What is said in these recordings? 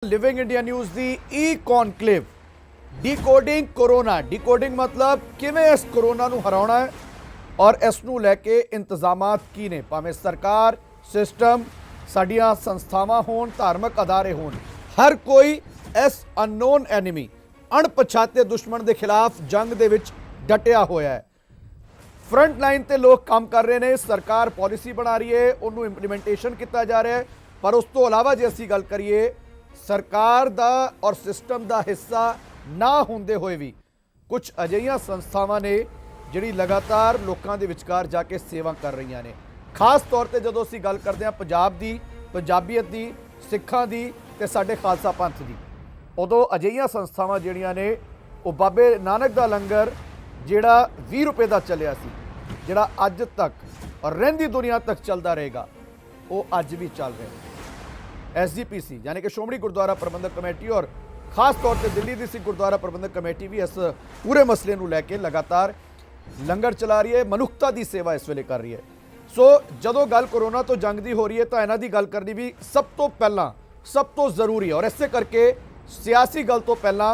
Living India news ਦੀ ਈ ਕੌਨਕਲੇਵ decoding corona. Decoding मतलब ਕਿਵੇਂ ਇਸ ਕੋਰੋਨਾ ਨੂੰ ਹਰਾਉਣਾ ਹੈ ਔਰ ਇਸ ਨੂੰ ਲੈ ਕੇ ਇੰਤਜ਼ਾਮਾਤ ਕੀ ਨੇ, ਭਾਵੇਂ ਸਰਕਾਰ, ਸਿਸਟਮ, ਸਾਡੀਆਂ ਸੰਸਥਾਵਾਂ ਹੋਣ, ਧਾਰਮਿਕ ਅਦਾਰੇ ਹੋਣ, ਹਰ ਕੋਈ ਇਸ ਅਨਨੋਨ ਐਨੀਮੀ, ਅਣਪਛਾਤੇ ਦੁਸ਼ਮਣ ਦੇ ਖਿਲਾਫ ਜੰਗ ਦੇ ਵਿੱਚ ਡਟਿਆ ਹੋਇਆ ਹੈ। फ्रंट लाइन ते लोग काम कर रहे हैं, सरकार पॉलिसी बना रही है, उन्होंने इंप्लीमेंटेशन किया जा रहा है, पर उस तो अलावा जे असी गल करिए सरकार दा और सिस्टम दा हिस्सा ना होंदे होए भी कुछ अजिहियां संस्थावां ने जिहड़ी लगातार लोकां दे विचकार जाके सेवा कर रही ने। खास तौर पर जदों असी गल करते हैं पंजाब दी, पंजाबीयत दी, सिखां दी ते साडे खालसा पंथ दी, उदों अजिहियां संस्थावां जिहड़ियां ने वो बाबे नानक दा लंगर जिहड़ा 20 रुपए का चलिया सी, जिहड़ा अज तक और रहिंदी दुनिया तक चलता रहेगा, वो अज भी चल रहा है। SGPC यानी कि श्रोमणी गुरुद्वारा प्रबंधक कमेटी और खास तौर पर दिल्ली दी सिख गुरुद्वारा प्रबंधक कमेटी भी इस पूरे मसले को लैके लगातार लंगर चला रही है, मनुखता की सेवा इस वेले कर रही है। सो जदों गल कोरोना तो जंग की हो रही है तो इन्हां दी गल करनी भी सब तो पहला, सब तो जरूरी है। और इसे करके सियासी गल तो पहला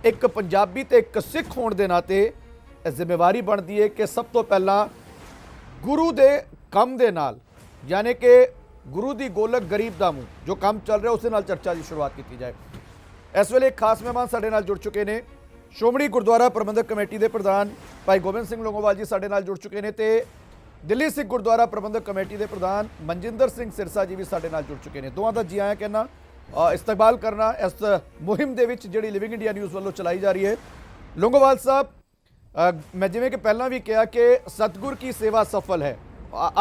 एक पंजाबी ते एक सिख होने के नाते जिम्मेवारी बनती है कि सब तो पहला गुरु के काम दे नाल, यानी कि गुरु की गोलक गरीब का मूँह जो काम चल रहा है उसके नाल चर्चा की शुरुआत की जाए। इस वेले खास मेहमान साडे नाल जुड़ चुके हैं, श्रोमणी गुरुद्वारा प्रबंधक कमेटी के प्रधान भाई गोबिंद सिंह लोंगोवाल जी साडे नाल जुड़ चुके हैं, तो दिल्ली सिख गुरुद्वारा प्रबंधक कमेटी के प्रधान मनजिंदर सिंह सिरसा जी भी साडे नाल जुड़ चुके हैं। दोवां दा जी आया कहना इस्तकबाल करना इस मुहिम दे विच जिहड़ी लिविंग इंडिया न्यूज़ वालों चलाई जा रही है। लोंगोवाल साहब, मैं जिवें कि पहला भी कहा कि सतगुर की सेवा सफल है,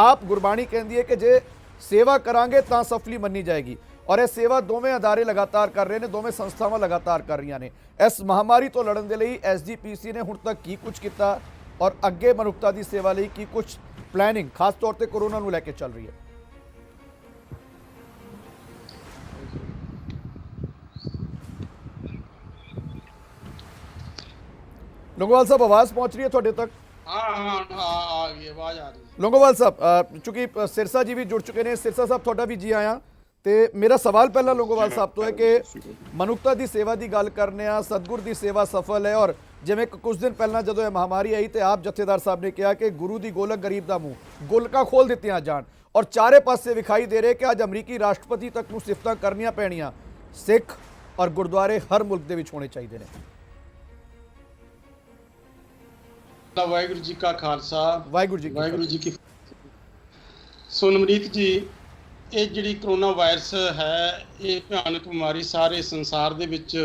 आप गुरबाणी कहती है कि जे सेवा करांगे तो सफली मनी जाएगी, और यह सेवा दोवें अदारे लगातार कर रहे हैं, दोवें संस्थावां लगातार कर रही ने। इस महामारी तो लड़न के लिए SGPC ने हुण तक की कुछ किया और अगे मनुखता की सेवा लई की कुछ प्लैनिंग खास तौर पर कोरोना नूं लैके चल रही है? लोंगोवाल साहब, आवाज़ पहुंच रही है थोड़े तक? हाँ आ गई आवाज़ आ रही है। लोंगोवाल साहब, चूंकि सिरसा जी भी जुड़ चुके हैं, सिरसा साहब थोड़ा भी जी आया, तो मेरा सवाल पहला लोंगोवाल साहब तो है कि मनुखता की सेवा की गल करने, सतगुर की सेवा सफल है, और जिवें कुछ दिन पहला जो यह महामारी आई तो आप जथेदार साहब ने कहा कि गुरु की गोलक गरीब का मूँह, गोलकां खोल दित्तियां जाण, और चारे पासे विखाई दे रहे कि अज अमरीकी राष्ट्रपति तक नूं सिफतां करनियां पैणियां। सिख और गुरुद्वारे हर मुल्क दे विच होने चाहिए ने। वाहिगुरू जी का खालसा, वाहिगुरू जी की। सोनमरीत जी, ये जिहड़ी करोना वायरस है, ये भयानक बीमारी सारे संसार दे विच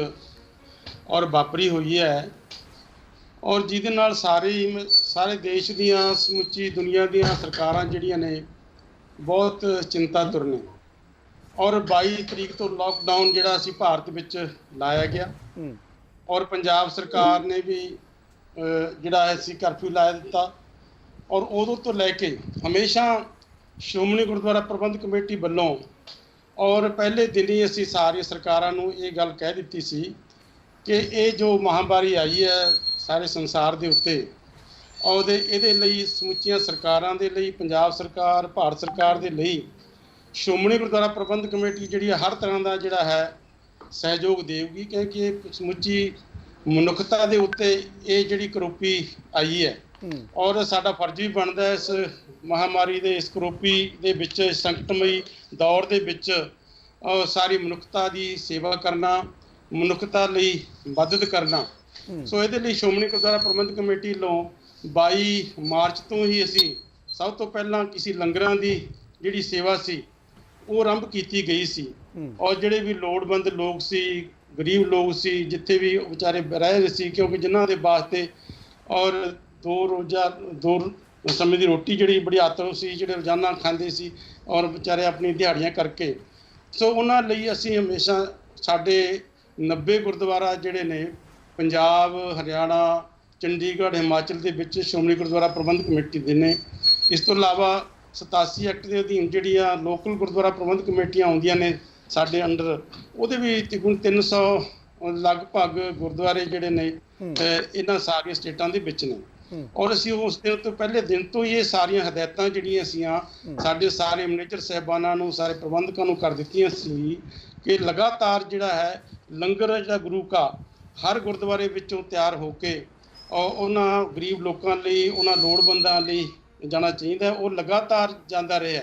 और वापरी हुई है, और जिहदे नाल सारे देश दियां, समुची दुनिया दियां सरकारां जिहड़ियां ने बहुत चिंतातुर ने। और 22 तरीक तो लॉकडाउन जिहड़ा असीं भारत विच लाया गया, और पंजाब सरकार ने भी जिहड़ा असीं कर्फ्यू ला दिता, और उदों तो लैके हमेशा श्रोमणी गुरुद्वारा प्रबंध कमेटी वालों और पहले दिन ही असीं सारी सरकारां नूं ये गल कह दित्ती सी कि ये जो महामारी आई है सारे संसार दे उत्ते, और इहदे लई समुचियां सरकारां दे लई, पंजाब सरकार, भारत सरकार दे लई श्रोमणी गुरुद्वारा प्रबंध कमेटी जिहड़ी हर तरह का जिहड़ा है सहयोग देगी, क्योंकि समुची मनुखता के उत्ते ये जिहड़ी करोपी आई है, और साडा फर्ज भी बनता है इस महामारी दे, इस करोपी दे विच, संकटमई दौर दे विच सारी मनुखता की सेवा करना, मनुखता लई मदद करना। सो इहदे लई श्रोमणी गुरुद्वारा प्रबंध कमेटी वालों 22 मार्च तो ही असीं सब तो पहला किसी लंगरां की जिहड़ी सेवा सी वो आरंभ की गई सी, और जिहड़े भी लोड़वंद लोग सी, गरीब लोग सी, जिथे भी बेचारे रह रहे सी, क्योंकि जिन्हां दे वास्ते और दो समय की रोटी जिहड़ी बड़ी आतल सी, जिहड़े रोजाना खांदे सी और बेचारे अपनी दिहाड़ियां करके, सो उन्हां लई असीं हमेशा साडे 90 गुरुद्वारा जिहड़े ने पंजाब, हरियाणा, चंडीगढ़, हिमाचल दे विच श्रोमणी गुरुद्वारा प्रबंध कमेटी दे ने। इस तो इलावा 87 एक्ट के अधीन जिहड़ियां लोकल गुरुद्वारा प्रबंध कमेटियां आउंदियां ने साडे अंडर, ਉਹਦੇ भी तकरीबन 300 लगभग गुरुद्वारे जिहड़े ने इन्हां सारियां स्टेटां दे विच ने। और असीं उस दिन तो पहले दिन तो ये सारियां हदायतां जिहड़ियां असीं साडे सारे मैनेजर साहिबानां नूं, सारे प्रबंधकां नूं कर दित्तियां सी ਕਿ ਲਗਾਤਾਰ ਜਿਹੜਾ ਹੈ ਲੰਗਰ ਜਿਹੜਾ ਗੁਰੂ ਕਾ ਹਰ ਗੁਰਦੁਆਰੇ ਵਿੱਚੋਂ ਤਿਆਰ ਹੋ ਕੇ ਉਹਨਾਂ ਗਰੀਬ ਲੋਕਾਂ ਲਈ, ਉਹਨਾਂ ਲੋੜਵੰਦਾਂ ਲਈ ਜਾਣਾ ਚਾਹੀਦਾ। ਉਹ ਲਗਾਤਾਰ ਜਾਂਦਾ ਰਿਹਾ।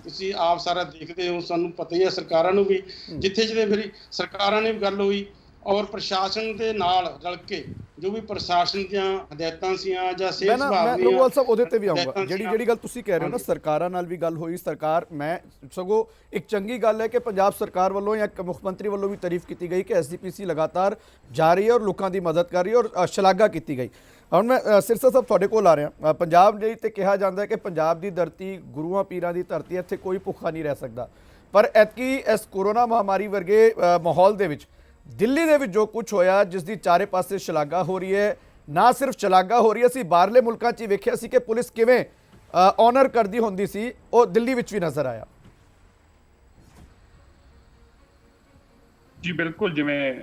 ਤੁਸੀਂ ਆਪ ਸਾਰਾ ਦੇਖਦੇ ਹੋ, ਸਾਨੂੰ ਪਤਾ ਹੀ ਹੈ। ਸਰਕਾਰਾਂ ਨੂੰ ਵੀ ਜਿੱਥੇ ਜਿੱਥੇ ਮੇਰੀ ਸਰਕਾਰਾਂ ਨੇ ਵੀ ਗੱਲ ਹੋਈ ਔਰ ਪ੍ਰਸ਼ਾਸਨ ਦੇ ਨਾਲ ਰਲ ਕੇ ਜੋ ਵੀ ਪ੍ਰਸ਼ਾਸਨ ਦੀਆਂ ਹਦਾਇਤਾਂ ਸੀਆਂ ਜਾਂ ਸਿਹਤ ਵਿਭਾਗ ਦੀਆਂ, ਰਘੂਵਾਲ ਸਾਹਿਬ ਉਹਦੇ ਤੇ ਵੀ ਆਊਂਗਾ। ਜਿਹੜੀ ਗੱਲ ਤੁਸੀਂ ਕਹਿ ਰਹੇ ਹੋ ਨਾ, ਸਰਕਾਰਾਂ ਨਾਲ ਵੀ ਗੱਲ ਹੋਈ। ਸਰਕਾਰ, ਮੈਂ ਸਗੋਂ ਇੱਕ ਚੰਗੀ ਗੱਲ ਹੈ ਕਿ ਪੰਜਾਬ ਸਰਕਾਰ ਵੱਲੋਂ ਜਾਂ ਮੁੱਖ ਮੰਤਰੀ ਵੱਲੋਂ ਵੀ ਤਾਰੀਫ ਕੀਤੀ ਗਈ ਕਿ ਐਸਜੀਪੀਸੀ ਲਗਾਤਾਰ ਜਾ ਰਹੀ ਹੈ ਔਰ ਲੋਕਾਂ ਦੀ ਮਦਦ ਕਰ ਰਹੀ ਹੈ ਔਰ ਸ਼ਲਾਘਾ ਕੀਤੀ ਗਈ। ਹੁਣ ਮੈਂ ਸਿਰਸਾ ਸਾਹਿਬ ਤੁਹਾਡੇ ਕੋਲ ਆ ਰਿਹਾ। ਪੰਜਾਬ ਲਈ ਤੇ ਕਿਹਾ ਜਾਂਦਾ ਹੈ ਕਿ ਪੰਜਾਬ ਦੀ ਧਰਤੀ ਗੁਰੂਆਂ ਪੀਰਾਂ ਦੀ ਧਰਤੀ, ਇੱਥੇ ਕੋਈ ਭੁੱਖਾ ਨਹੀਂ ਰਹਿ ਸਕਦਾ। ਪਰ ਐਤਕੀ ਇਸ ਕੋਰੋਨਾ ਮਹਾਮਾਰੀ ਵਰਗੇ ਮਾਹੌਲ ਦੇ ਵਿੱਚ ਦਿੱਲੀ ਦੇ ਵਿੱਚ ਜੋ ਕੁਝ ਹੋਇਆ, ਜਿਸ ਦੀ ਚਾਰੇ ਪਾਸੇ ਸ਼ਲਾਘਾ ਹੋ ਰਹੀ ਹੈ, ਨਾ ਸਿਰਫ ਸ਼ਲਾਘਾ ਹੋ ਰਹੀ ਹੈ, ਅਸੀਂ ਬਾਹਰਲੇ ਮੁਲਕਾਂ 'ਚ ਹੀ ਵੇਖਿਆ ਸੀ ਕਿ ਪੁਲਿਸ ਕਿਵੇਂ ਆਨਰ ਕਰਦੀ ਹੁੰਦੀ ਸੀ, ਉਹ ਦਿੱਲੀ ਵਿੱਚ ਵੀ ਨਜ਼ਰ ਆਇਆ। ਜੀ ਬਿਲਕੁਲ, ਜਿਵੇਂ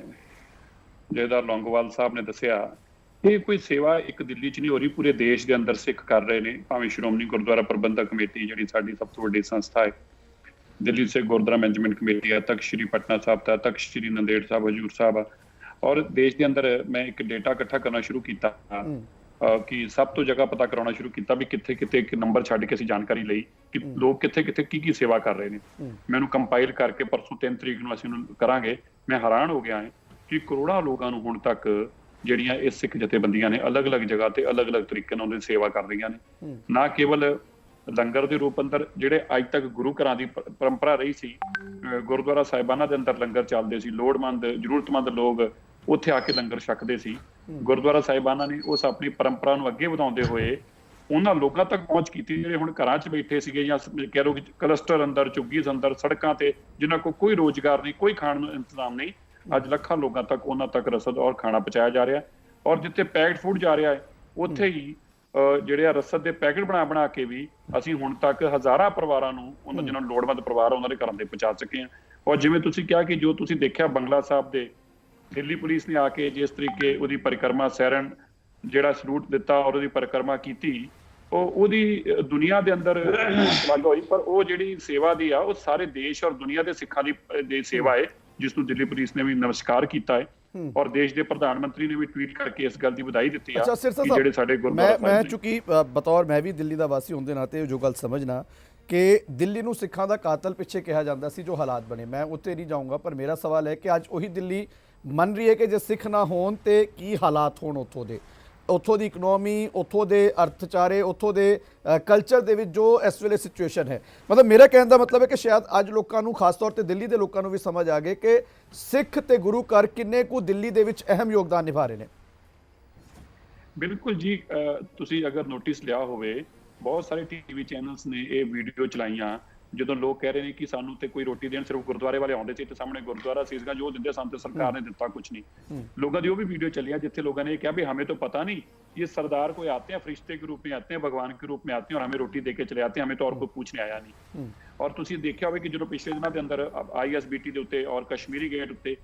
ਜਥੇਦਾਰ ਲੌਂਗੋਵਾਲ ਸਾਹਿਬ ਨੇ ਦੱਸਿਆ, ਇਹ ਕੋਈ ਸੇਵਾ ਇੱਕ ਦਿੱਲੀ 'ਚ ਨਹੀਂ ਹੋ ਰਹੀ, ਪੂਰੇ ਦੇਸ਼ ਦੇ ਅੰਦਰ ਸਿੱਖ ਕਰ ਰਹੇ ਨੇ। ਭਾਵੇਂ ਸ਼੍ਰੋਮਣੀ ਗੁਰਦੁਆਰਾ ਪ੍ਰਬੰਧਕ ਕਮੇਟੀ ਜਿਹੜੀ ਸਾਡੀ ਸਭ ਤੋਂ ਵੱਡੀ ਸੰਸਥਾ ਹੈ, ਦਿੱਲੀ ਸਿੱਖ ਗੁਰਦੁਆਰਾ ਮੈਨੇਜਮੈਂਟ ਕਮੇਟੀ ਹੈ, ਤਖਤ ਸ਼੍ਰੀ ਪਟਨਾ ਸਾਹਿਬ ਦਾ, ਤਖਤ ਸ਼੍ਰੀ ਨੰਦੇੜ ਸਾਹਿਬ, ਹਜੂਰ ਸਾਹਿਬ। ਔਰ ਦੇਸ਼ ਦੇ ਅੰਦਰ ਮੈਂ ਇੱਕ ਡੇਟਾ ਇਕੱਠਾ ਕਰਨਾ ਸ਼ੁਰੂ ਕੀਤਾ ਕਿ ਸਭ ਤੋਂ ਜਗ੍ਹਾ ਪਤਾ ਕਰਾਉਣਾ ਸ਼ੁਰੂ ਕੀਤਾ ਵੀ ਕਿੱਥੇ ਕਿੱਥੇ ਇੱਕ ਨੰਬਰ ਛੱਡ ਕੇ ਅਸੀਂ ਜਾਣਕਾਰੀ ਲਈ ਕਿ ਲੋਕ ਕਿੱਥੇ ਕਿੱਥੇ ਕੀ ਸੇਵਾ ਕਰ ਰਹੇ ਨੇ। ਮੈਨੂੰ ਕੰਪਾਈਲ ਕਰਕੇ ਪਰਸੋਂ 3 ਤਰੀਕ ਨੂੰ ਅਸੀਂ ਉਹਨੂੰ ਕਰਾਂਗੇ। ਮੈਂ ਹੈਰਾਨ ਹੋ ਗਿਆ ਕਿ ਕਰੋੜਾਂ ਲੋਕਾਂ ਨੂੰ ਹੁਣ ਤੱਕ ਜਿਹੜੀਆਂ ਇਹ ਸਿੱਖ ਜਥੇਬੰਦੀਆਂ ਨੇ ਅਲੱਗ-ਅਲੱਗ ਜਗ੍ਹਾ ਤੇ ਅਲੱਗ-ਅਲੱਗ ਤਰੀਕੇ ਨਾਲ ਉਹਦੀ ਸੇਵਾ ਕਰ ਰਹੀਆਂ ਨੇ। ਨਾ ਕੇਵਲ ਲੰਗਰ ਦੇ ਰੂਪ ਅੰਦਰ, ਜਿਹੜੇ ਅੱਜ ਤੱਕ ਗੁਰੂ ਘਰਾਂ ਦੀ ਪਰੰਪਰਾ ਰਹੀ ਸੀ, ਗੁਰਦੁਆਰਾ ਸਾਹਿਬਾਨਾਂ ਦੇ ਅੰਦਰ ਲੰਗਰ ਚੱਲਦੇ ਸੀ, ਲੋੜਵੰਦ ਜ਼ਰੂਰਤਮੰਦ ਲੋਕ ਉੱਥੇ ਆ ਕੇ ਲੰਗਰ ਛਕਦੇ ਸੀ। ਗੁਰਦੁਆਰਾ ਸਾਹਿਬਾਨਾਂ ਨੇ ਉਸ ਆਪਣੀ ਪਰੰਪਰਾ ਨੂੰ ਅੱਗੇ ਵਧਾਉਂਦੇ ਹੋਏ ਉਹਨਾਂ ਲੋਕਾਂ ਤੱਕ ਪਹੁੰਚ ਕੀਤੀ ਜਿਹੜੇ ਹੁਣ ਘਰਾਂ 'ਚ ਬੈਠੇ ਸੀਗੇ, ਜਾਂ ਕਹਿ ਲਓ ਕਿ ਕਲਸਟਰ ਅੰਦਰ, ਝੁੱਗੀ ਅੰਦਰ, ਸੜਕਾਂ ਤੇ, ਜਿਨ੍ਹਾਂ ਕੋਲ ਕੋਈ ਰੋਜ਼ਗਾਰ ਨਹੀਂ, ਕੋਈ ਖਾਣ ਨੂੰ ਇੰਤਜ਼ਾਮ ਨਹੀਂ। ਅੱਜ ਲੱਖਾਂ ਲੋਕਾਂ ਤੱਕ ਉਹਨਾਂ ਤੱਕ ਰਸਦ ਔਰ ਖਾਣਾ ਪਹੁੰਚਾਇਆ ਜਾ ਰਿਹਾ। ਔਰ ਜਿੱਥੇ ਪੈਕਡ ਫੂਡ ਜਾ ਰਿਹਾ ਹੈ, ਉੱਥੇ ਹੀ ਜਿਹੜੇ ਆ ਰਸਦ ਦੇ ਪੈਕਟ ਬਣਾ ਕੇ ਵੀ ਅਸੀਂ ਹੁਣ ਤੱਕ ਹਜ਼ਾਰਾਂ ਪਰਿਵਾਰਾਂ ਨੂੰ, ਉਹਨਾਂ ਜਿਹਨਾਂ ਨੂੰ ਲੋੜਵੰਦ ਪਰਿਵਾਰ ਉਹਨਾਂ ਦੇ ਘਰਾਂ ਦੇ ਪਹੁੰਚਾ ਚੁੱਕੇ ਹਾਂ। ਔਰ ਜਿਵੇਂ ਤੁਸੀਂ ਕਿਹਾ ਕਿ ਜੋ ਤੁਸੀਂ ਦੇਖਿਆ ਬੰਗਲਾ ਸਾਹਿਬ ਦੇ, ਦਿੱਲੀ ਪੁਲਿਸ ਨੇ ਆ ਕੇ ਜਿਸ ਤਰੀਕੇ ਉਹਦੀ ਪਰਿਕਰਮਾ, ਸੈਰਨ ਜਿਹੜਾ ਸਲੂਟ ਦਿੱਤਾ ਔਰ ਉਹਦੀ ਪਰਿਕਰਮਾ ਕੀਤੀ, ਉਹਦੀ ਦੁਨੀਆ ਦੇ ਅੰਦਰ ਸ਼ਲਾਘਾ ਹੋਈ। ਪਰ ਉਹ ਜਿਹੜੀ ਸੇਵਾ ਦੀ ਆ, ਉਹ ਸਾਰੇ ਦੇਸ਼ ਔਰ ਦੁਨੀਆ ਦੇ ਸਿੱਖਾਂ ਦੀ ਸੇਵਾ ਹੈ, ਜਿਸ ਨੂੰ ਦਿੱਲੀ ਪੁਲਿਸ ਨੇ ਵੀ ਨਮਸਕਾਰ ਕੀਤਾ ਹੈ। ਔਰ ਦੇਸ਼ ਦੇ ਪ੍ਰਧਾਨ ਮੰਤਰੀ ਨੇ ਵੀ ਟਵੀਟ ਕਰਕੇ ਇਸ ਗੱਲ ਦੀ ਵਧਾਈ ਦਿੱਤੀ ਆ ਕਿ ਜਿਹੜੇ ਸਾਡੇ ਗੁਰਦੁਆਰਾ ਮੈਂ ਚੁੱਕੀ ਬਤੌਰ ਮੈਂ ਵੀ ਦਿੱਲੀ ਦਾ ਵਾਸੀ ਹੁੰਦੇ ਨਾਤੇ ਜੋ ਗੱਲ ਸਮਝਣਾ ਕਿ ਦਿੱਲੀ ਨੂੰ ਸਿੱਖਾਂ ਦਾ ਕਾਤਲ ਪਿੱਛੇ ਕਿਹਾ ਜਾਂਦਾ ਸੀ, ਜੋ ਹਾਲਾਤ ਬਣੇ, ਮੈਂ ਉੱਤੇ ਨਹੀਂ ਜਾਊਂਗਾ। ਪਰ ਮੇਰਾ ਸਵਾਲ ਹੈ ਕਿ ਅੱਜ ਉਹੀ ਦਿੱਲੀ ਮੰਨ ਰਹੀ ਹੈ ਕਿ ਜੇ ਸਿੱਖ ਨਾ ਹੋਣ ਤੇ ਕੀ ਹਾਲਾਤ ਹੋਣ ਉੱਥੋਂ ਦੀ ਇਕਨੋਮੀ, ਉੱਥੋਂ ਦੇ ਅਰਥਚਾਰੇ, ਉੱਥੋਂ ਦੇ ਕਲਚਰ ਦੇ ਵਿੱਚ ਜੋ ਇਸ ਵੇਲੇ ਸਿਚੁਏਸ਼ਨ ਹੈ। ਮਤਲਬ ਮੇਰਾ ਕਹਿਣ ਦਾ ਮਤਲਬ ਹੈ ਕਿ ਸ਼ਾਇਦ ਅੱਜ ਲੋਕਾਂ ਨੂੰ, ਖਾਸ ਤੌਰ ਤੇ ਦਿੱਲੀ ਦੇ ਲੋਕਾਂ ਨੂੰ ਵੀ ਸਮਝ ਆ ਗਏ ਕਿ ਸਿੱਖ ਤੇ ਗੁਰੂ ਘਰ ਕਿੰਨੇ ਕੁ ਦਿੱਲੀ ਦੇ ਵਿੱਚ ਅਹਿਮ ਯੋਗਦਾਨ ਨਿਭਾ ਰਹੇ ਨੇ। ਬਿਲਕੁਲ ਜੀ, ਤੁਸੀਂ ਅਗਰ ਨੋਟਿਸ ਲਿਆ ਹੋਵੇ, ਬਹੁਤ ਸਾਰੇ ਟੀਵੀ ਚੈਨਲਸ ਨੇ ਇਹ ਵੀਡੀਓ ਚਲਾਈਆਂ ਜਦੋਂ ਲੋਕ ਕਹਿ ਰਹੇ ਨੇ ਕਿ ਸਾਨੂੰ ਤੇ ਕੋਈ ਰੋਟੀ ਦੇਣ ਸਿਰਫ ਗੁਰਦੁਆਰੇ ਵਾਲੇ ਆਉਂਦੇ ਸੀ ਤੇ ਸਾਹਮਣੇ ਗੁਰਦੁਆਰਾ ਸੀਗਾ, ਜੋ ਦਿੰਦੇ ਸਾਨੂੰ ਤੇ ਸਰਕਾਰ ਨੇ ਦਿੱਤਾ ਕੁਝ नहीं। लोगों की वो भी वीडियो चली है जिथे लोगों ने कहा भी हमें तो पता नहीं, ये सरदार कोई आते हैं फरिश्ते के रूप में आते हैं, भगवान के रूप में आते हैं और हमें रोटी दे के चले आते हैं, हमें तो और कोई पूछने आया नहीं। और तुसीं देखिया होवे कि जो पिछले दिनों के अंदर ISBT के उत्ते और कश्मीरी गेट उत्ते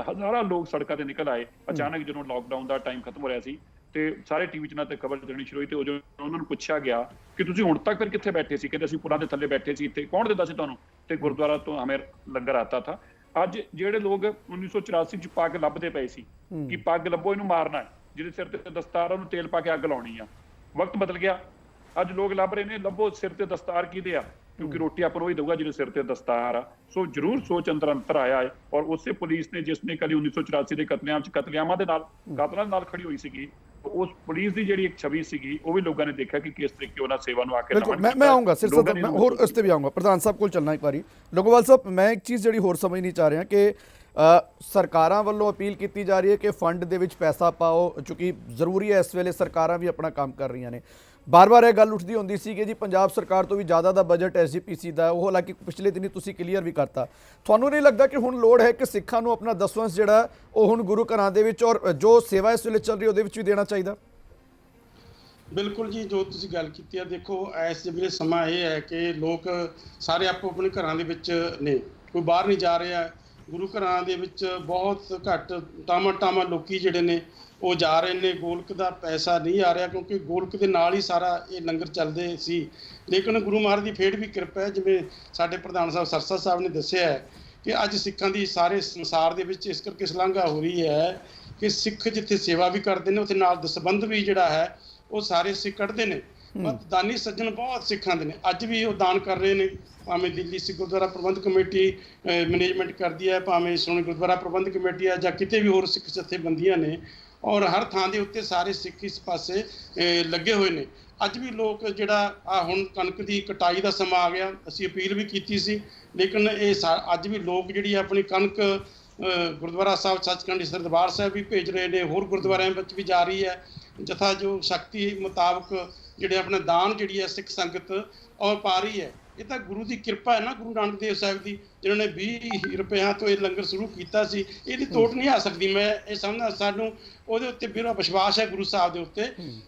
हज़ारां लोग सड़कों ते निकल आए। अचानक जो लॉकडाउन का टाइम खत्म हो रहा सी ਤੇ ਸਾਰੇ ਟੀਵੀ ਚੈਨਲ ਤੇ ਖਬਰ ਦੇਣੀ ਸ਼ੁਰੂ ਹੋਈ ਤੇ ਜੋ ਉਹਨਾਂ ਨੂੰ ਪੁੱਛਿਆ ਗਿਆ ਕਿ ਤੁਸੀਂ ਹੁਣ ਤੱਕ ਫਿਰ ਕਿੱਥੇ ਬੈਠੇ ਸੀ, ਕਹਿੰਦੇ ਅਸੀਂ ਪੁਲਾਂ ਦੇ ਥੱਲੇ ਬੈਠੇ ਸੀ, ਇੱਥੇ ਕੌਣ ਦਿੰਦਾ ਸੀ ਤੁਹਾਨੂੰ, ਤੇ ਗੁਰਦੁਆਰਾ ਤੋਂ ਹਮੇ ਲੰਗਰ ਆਤਾ ਥਾ। ਅੱਜ ਜਿਹੜੇ ਲੋਕ 1984 ਚ ਪੱਗ ਲੱਭਦੇ ਪਏ ਸੀ ਕਿ ਪੱਗ ਲੱਭੋ ਇਹਨੂੰ ਮਾਰਨਾ, ਜਿਹਦੇ ਸਿਰ ਤੇ ਦਸਤਾਰ ਉਹਨੂੰ ਤੇਲ ਪਾ ਕੇ ਅੱਗ ਲਾਉਣੀ ਆ, ਵਕਤ ਬਦਲ ਗਿਆ। ਅੱਜ ਲੋਕ ਲੱਭ ਰਹੇ ਨੇ ਲੱਭੋ ਸਿਰ ਤੇ ਦਸਤਾਰ ਕਿਹਦੇ ਆ, ਕਿਉਂਕਿ ਰੋਟੀ ਆਪਾਂ ਨੂੰ ਉਹੀ ਦਊਗਾ ਜਿਹਦੇ ਸਿਰ ਤੇ ਦਸਤਾਰ ਆ। ਸੋ ਜ਼ਰੂਰ ਸੋਚ ਅੰਤਰ ਆਇਆ ਹੈ। ਔਰ ਉਸੇ ਪੁਲਿਸ ਨੇ ਜਿਸਨੇ ਕਦੀ 1984 ਦੇ ਕਤਲੇਆਮਾਂ ਦੇ ਨਾਲ ਕਾਤਲਾਂ ਨਾਲ ਖੜੀ ਹੋਈ ਸੀਗੀ, ਉਸ ਪੁਲਿਸ ਦੀ ਜਿਹੜੀ ਇੱਕ ਛਵੀ ਸੀਗੀ ਉਹ ਵੀ ਲੋਕਾਂ ਨੇ ਦੇਖਿਆ ਕਿ ਕਿਸ ਤਰੀਕੇ ਉਹਨਾਂ ਸੇਵਾ ਨੂੰ ਆ ਕੇ ਮੈਂ ਆਉਂਗਾ ਸਿਰਸਾ ਸਾਹਿਬ, ਮੈਂ ਹੋਰ ਉਸ ਤੇ ਵੀ ਆਉਂਗਾ। ਪ੍ਰਧਾਨ ਸਾਹਿਬ ਕੋਲ ਚੱਲਣਾ ਇੱਕ ਵਾਰੀ। ਲੋਗੋਵਾਲ ਸਾਹਿਬ, ਮੈਂ ਇੱਕ ਚੀਜ਼ ਜਿਹੜੀ ਹੋਰ ਸਮਝ ਨਹੀਂ ਚਾਹ ਰਿਹਾ ਕਿ ਸਰਕਾਰਾਂ ਵੱਲੋਂ ਅਪੀਲ ਕੀਤੀ ਜਾ ਰਹੀ ਹੈ ਕਿ ਫੰਡ ਦੇ ਵਿੱਚ ਪੈਸਾ ਪਾਓ, ਚੂੰਕਿ ਜ਼ਰੂਰੀ ਹੈ ਇਸ ਵੇਲੇ, ਸਰਕਾਰਾਂ ਵੀ ਆਪਣਾ ਕੰਮ ਕਰ ਰਹੀਆਂ ਨੇ। ਬਾਰ-ਬਾਰ ਇਹ ਗੱਲ ਉੱਠਦੀ ਹੁੰਦੀ ਸੀ ਕਿ ਜੀ ਪੰਜਾਬ ਸਰਕਾਰ ਤੋਂ ਵੀ ਜ਼ਿਆਦਾ ਦਾ ਬਜਟ SGPC ਦਾ, ਉਹ ਹਾਲਾਂਕਿ ਪਿਛਲੇ ਦਿਨੀ ਤੁਸੀਂ ਕਲੀਅਰ ਵੀ ਕਰਤਾ। ਤੁਹਾਨੂੰ ਨਹੀਂ ਲੱਗਦਾ ਕਿ ਹੁਣ ਲੋੜ ਹੈ ਕਿ ਸਿੱਖਾਂ ਨੂੰ ਆਪਣਾ ਦਸਵੰਸ ਜਿਹੜਾ ਉਹ ਹੁਣ ਗੁਰੂ ਘਰਾਂ ਦੇ ਵਿੱਚ ਔਰ ਜੋ ਸੇਵਾ ਇਸ ਵੇਲੇ ਚੱਲ ਰਹੀ ਉਹਦੇ ਵਿੱਚ ਵੀ ਦੇਣਾ ਚਾਹੀਦਾ? ਬਿਲਕੁਲ ਜੀ, ਜੋ ਤੁਸੀਂ ਗੱਲ ਕੀਤੀ ਹੈ, ਦੇਖੋ ਇਸ ਵੇਲੇ ਸਮਾਂ ਇਹ ਹੈ ਕਿ ਲੋਕ ਸਾਰੇ ਆਪੋ ਆਪਣੇ ਘਰਾਂ ਦੇ ਵਿੱਚ ਨੇ, ਕੋਈ ਬਾਹਰ ਨਹੀਂ ਜਾ ਰਿਹਾ। ਗੁਰੂ ਘਰਾਂ ਦੇ ਵਿੱਚ ਬਹੁਤ ਘੱਟ ਟਾਮਾ ਲੋਕੀ ਜਿਹੜੇ ਨੇ ਉਹ ਜਾ ਰਹੇ ਨੇ। ਗੋਲਕ ਦਾ ਪੈਸਾ ਨਹੀਂ ਆ ਰਿਹਾ ਕਿਉਂਕਿ ਗੋਲਕ ਦੇ ਨਾਲ ਹੀ ਸਾਰਾ ਇਹ ਲੰਗਰ ਚੱਲਦੇ ਸੀ। ਲੇਕਿਨ ਗੁਰੂ ਮਹਾਰਾਜ ਦੀ ਫੇਰ ਵੀ ਕਿਰਪਾ ਹੈ, ਜਿਵੇਂ ਸਾਡੇ ਪ੍ਰਧਾਨ ਸਾਹਿਬ ਸਰਸਾ ਸਾਹਿਬ ਨੇ ਦੱਸਿਆ ਹੈ ਕਿ ਅੱਜ ਸਿੱਖਾਂ ਦੀ ਸਾਰੇ ਸੰਸਾਰ ਦੇ ਵਿੱਚ ਇਸ ਕਰਕੇ ਸ਼ਲਾਘਾ ਹੋ ਰਹੀ ਹੈ ਕਿ ਸਿੱਖ ਜਿੱਥੇ ਸੇਵਾ ਵੀ ਕਰਦੇ ਨੇ ਉੱਥੇ ਨਾਲ ਦਸਬੰਧ ਵੀ ਜਿਹੜਾ ਹੈ ਉਹ ਸਾਰੇ ਸਿੱਖ ਕੱਢਦੇ ਨੇ। ਦਾਨੀ ਸੱਜਣ ਬਹੁਤ ਸਿੱਖਾਂ ਦੇ ਨੇ, ਅੱਜ ਵੀ ਉਹ ਦਾਨ ਕਰ ਰਹੇ ਨੇ। ਭਾਵੇਂ ਦਿੱਲੀ ਸਿੱਖ ਗੁਰਦੁਆਰਾ ਪ੍ਰਬੰਧਕ ਕਮੇਟੀ ਮੈਨੇਜਮੈਂਟ ਕਰਦੀ ਹੈ, ਭਾਵੇਂ ਸ਼੍ਰੋਮਣੀ ਗੁਰਦੁਆਰਾ ਪ੍ਰਬੰਧਕ ਕਮੇਟੀ ਹੈ, ਜਾਂ ਕਿਤੇ ਵੀ ਹੋਰ ਸਿੱਖ ਜਥੇਬੰਦੀਆਂ ਨੇ, ਔਰ ਹਰ ਥਾਂ ਦੇ ਉੱਤੇ ਸਾਰੇ ਸਿੱਖ ਇਸ ਪਾਸੇ ਲੱਗੇ ਹੋਏ ਨੇ। ਅੱਜ ਵੀ ਲੋਕ ਜਿਹੜਾ ਹੁਣ ਕਣਕ ਦੀ ਕਟਾਈ ਦਾ ਸਮਾਂ ਆ ਗਿਆ, ਅਸੀਂ ਅਪੀਲ ਵੀ ਕੀਤੀ ਸੀ, ਲੇਕਿਨ ਅੱਜ ਵੀ ਲੋਕ ਜਿਹੜੀ ਆਪਣੀ ਕਣਕ ਗੁਰਦੁਆਰਾ ਸਾਹਿਬ ਸੱਚਖੰਡ ਸ੍ਰੀ ਦਰਬਾਰ ਸਾਹਿਬ ਵੀ ਭੇਜ ਰਹੇ ਨੇ, ਹੋਰ ਗੁਰਦੁਆਰਿਆਂ ਵਿੱਚ ਵੀ ਜਾ ਰਹੀ ਹੈ। ਜਥਾ ਜੋ ਸ਼ਕਤੀ ਮੁਤਾਬਕ ਜਿਹੜੇ ਆਪਣਾ ਦਾਨ ਜਿਹੜੀ ਹੈ ਸਿੱਖ ਸੰਗਤ ਔਰ ਪਾ ਰਹੀ ਹੈ। ਇਹ ਤਾਂ ਗੁਰੂ ਦੀ ਕਿਰਪਾ ਹੈ ਨਾ, ਗੁਰੂ ਨਾਨਕ ਦੇਵ ਸਾਹਿਬ ਦੀ, ਜਿਨ੍ਹਾਂ ਨੇ 20 ਰੁਪਇਆਂ ਤੋਂ ਇਹ ਲੰਗਰ ਸ਼ੁਰੂ ਕੀਤਾ ਸੀ। ਇਹਦੀ ਤੋਟ ਨਹੀਂ ਆ ਸਕਦੀ। ਮੈਂ ਇਹ ਸਮਝਦਾ ਸਾਨੂੰ ਉਹਦੇ ਉੱਤੇ ਬਿਲਕੁਲ ਵਿਸ਼ਵਾਸ ਹੈ ਗੁਰੂ ਸਾਹਿਬ ਦੇ ਉੱਤੇ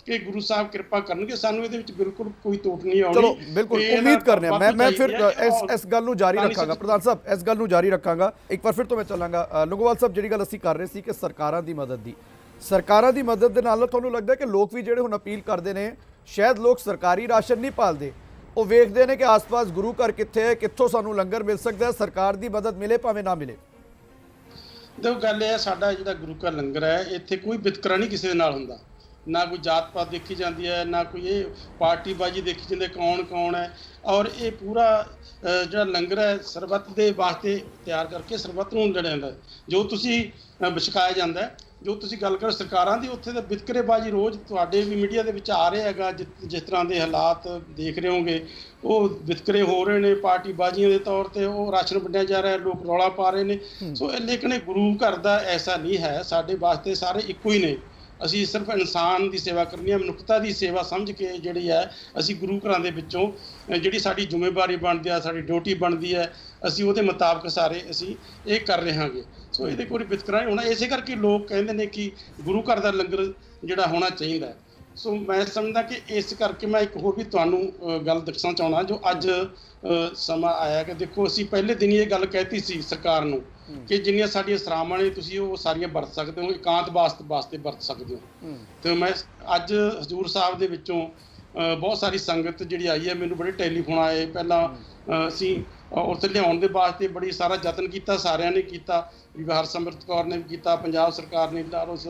ਕਿ ਗੁਰੂ ਸਾਹਿਬ ਕਿਰਪਾ ਕਰਨਗੇ, ਸਾਨੂੰ ਇਹਦੇ ਵਿੱਚ ਬਿਲਕੁਲ ਕੋਈ ਤੋਟ ਨਹੀਂ ਆਉਣੀ। ਚਲੋ ਬਿਲਕੁਲ ਉਮੀਦ ਕਰਨੇ ਆ। ਮੈਂ ਫਿਰ ਇਸ ਗੱਲ ਨੂੰ ਜਾਰੀ ਰੱਖਾਂਗਾ ਪ੍ਰਧਾਨ ਸਾਹਿਬ, ਇਸ ਗੱਲ ਨੂੰ ਜਾਰੀ ਰੱਖਾਂਗਾ। ਇੱਕ ਵਾਰ ਫਿਰ ਤੋਂ ਮੈਂ ਚੱਲਾਂਗਾ ਲੌਂਗੋਵਾਲ ਸਾਹਿਬ, ਜਿਹੜੀ ਗੱਲ ਅਸੀਂ ਕਰ ਰਹੇ ਸੀ ਕਿ ਸਰਕਾਰਾਂ ਦੀ ਮਦਦ ਦੇ ਨਾਲ ਤੁਹਾਨੂੰ ਲੱਗਦਾ ਕਿ ਲੋਕ ਵੀ ਜਿਹੜੇ ਹੁਣ ਅਪੀਲ ਕਰਦੇ ਨੇ, ਸ਼ਾਇਦ ਲੋਕ ਸਰਕਾਰੀ ਰਾਸ਼ਨ ਨਹੀਂ ਭਾਲਦੇ, ਉਹ ਵੇਖਦੇ ਨੇ ਕਿ ਆਸ-ਪਾਸ ਗੁਰੂ ਘਰ ਕਿੱਥੇ ਹੈ, ਕਿੱਥੋਂ ਸਾਨੂੰ ਲੰਗਰ ਮਿਲ ਸਕਦਾ ਹੈ, ਸਰਕਾਰ ਦੀ ਮਦਦ ਮਿਲੇ ਭਾਵੇਂ ਨਾ ਮਿਲੇ। ਦੇਖੋ ਗੱਲ ਇਹ ਹੈ, ਸਾਡਾ ਜਿਹੜਾ ਗੁਰੂ ਘਰ ਲੰਗਰ ਹੈ ਇੱਥੇ ਕੋਈ ਵਿਤਕਰਾ ਨਹੀਂ ਕਿਸੇ ਦੇ ਨਾਲ ਹੁੰਦਾ, ਨਾ ਕੋਈ ਜਾਤ ਪਾਤ ਦੇਖੀ ਜਾਂਦੀ ਹੈ, ਨਾ ਕੋਈ ਇਹ ਪਾਰਟੀਬਾਜ਼ੀ ਦੇਖੀ ਜਾਂਦੀ ਕੌਣ ਹੈ। ਔਰ ਇਹ ਪੂਰਾ ਜਿਹੜਾ ਲੰਗਰ ਹੈ ਸਰਬੱਤ ਦੇ ਵਾਸਤੇ ਤਿਆਰ ਕਰਕੇ ਸਰਬੱਤ ਨੂੰ ਲੜਿਆ ਜਾਂਦਾ। ਜੋ ਤੁਸੀਂ ਵਿਛਕਾਇਆ ਜਾਂਦਾ, ਜੋ ਤੁਸੀਂ ਗੱਲ ਕਰੋ ਸਰਕਾਰਾਂ ਦੀ, ਉੱਥੇ ਤਾਂ ਵਿਤਕਰੇਬਾਜ਼ੀ ਰੋਜ਼ ਤੁਹਾਡੇ ਵੀ ਮੀਡੀਆ ਦੇ ਵਿੱਚ ਆ ਰਿਹਾ ਹੈਗਾ। ਜਿਸ ਤਰ੍ਹਾਂ ਦੇ ਹਾਲਾਤ ਦੇਖ ਰਹੇ ਹੋਗੇ, ਉਹ ਵਿਤਕਰੇ ਹੋ ਰਹੇ ਨੇ ਪਾਰਟੀਬਾਜ਼ੀਆਂ ਦੇ ਤੌਰ ਤੇ, ਉਹ ਰਾਸ਼ਨ ਵੰਡਿਆ ਜਾ ਰਿਹਾ, ਲੋਕ ਰੌਲਾ ਪਾ ਰਹੇ ਨੇ। ਸੋ ਲੇਕਿਨ ਗੁਰੂ ਘਰ ਦਾ ਐਸਾ ਨਹੀਂ ਹੈ, ਸਾਡੇ ਵਾਸਤੇ ਸਾਰੇ ਇੱਕੋ ਹੀ ਨੇ। ਅਸੀਂ ਸਿਰਫ ਇਨਸਾਨ ਦੀ ਸੇਵਾ ਕਰਨੀ ਹੈ, ਮਨੁੱਖਤਾ ਦੀ ਸੇਵਾ ਸਮਝ ਕੇ ਜਿਹੜੀ ਹੈ ਅਸੀਂ ਗੁਰੂ ਘਰਾਂ ਦੇ ਵਿੱਚੋਂ ਜਿਹੜੀ ਸਾਡੀ ਜ਼ਿੰਮੇਵਾਰੀ ਬਣਦੀ ਆ, ਸਾਡੀ ਡਿਊਟੀ ਬਣਦੀ ਹੈ, ਅਸੀਂ ਉਹਦੇ ਮੁਤਾਬਕ ਸਾਰੇ ਅਸੀਂ ਇਹ ਕਰ ਰਹੇ ਹਾਂਗੇ। ਸੋ ਇਹਦੇ ਕੋਈ ਵਿਤਕਰਾ ਨਹੀਂ ਹੋਣਾ। ਇਸੇ ਕਰਕੇ ਲੋਕ ਕਹਿੰਦੇ ਨੇ ਕਿ ਗੁਰੂ ਘਰ ਦਾ ਲੰਗਰ ਜਿਹੜਾ ਹੋਣਾ ਚਾਹੀਦਾ ਹੈ। ਸੋ ਮੈਂ ਸਮਝਦਾ ਕਿ ਇਸ ਕਰਕੇ ਮੈਂ ਇੱਕ ਹੋਰ ਵੀ ਤੁਹਾਨੂੰ ਗੱਲ ਦੱਸਣਾ ਚਾਹੁੰਦਾ, ਜੋ ਅੱਜ ਸਮਾਂ ਆਇਆ ਕਿ ਦੇਖੋ ਅਸੀਂ ਪਹਿਲੇ ਦਿਨ ਹੀ ਇਹ ਗੱਲ ਕਹਿਤੀ ਸੀ ਸਰਕਾਰ ਨੂੰ ਕਿ ਜਿੰਨੀਆਂ ਸਾਡੀਆਂ ਸਰਾਵਾਂ ਨੇ ਤੁਸੀਂ ਉਹ ਸਾਰੀਆਂ ਵਰਤ ਸਕਦੇ ਹੋ, ਇਕਾਂਤ ਵਾਸਤੇ ਵਰਤ ਸਕਦੇ ਹੋ। ਤੇ ਮੈਂ ਅੱਜ ਹਜ਼ੂਰ ਸਾਹਿਬ ਦੇ ਵਿੱਚੋਂ ਬਹੁਤ ਸਾਰੀ ਸੰਗਤ ਜਿਹੜੀ ਆਈ ਹੈ, ਮੈਨੂੰ ਬੜੇ ਟੈਲੀਫੋਨ ਆਏ। ਪਹਿਲਾਂ ਅਸੀਂ ਉੱਥੇ ਲਿਆਉਣ ਦੇ ਵਾਸਤੇ ਬੜੀ ਸਾਰਾ ਯਤਨ ਕੀਤਾ, ਸਾਰਿਆਂ ਨੇ ਕੀਤਾ, ਹਰਸਿਮਰਤ ਕੌਰ ਨੇ ਵੀ ਕੀਤਾ, ਪੰਜਾਬ ਸਰਕਾਰ ਨੇ,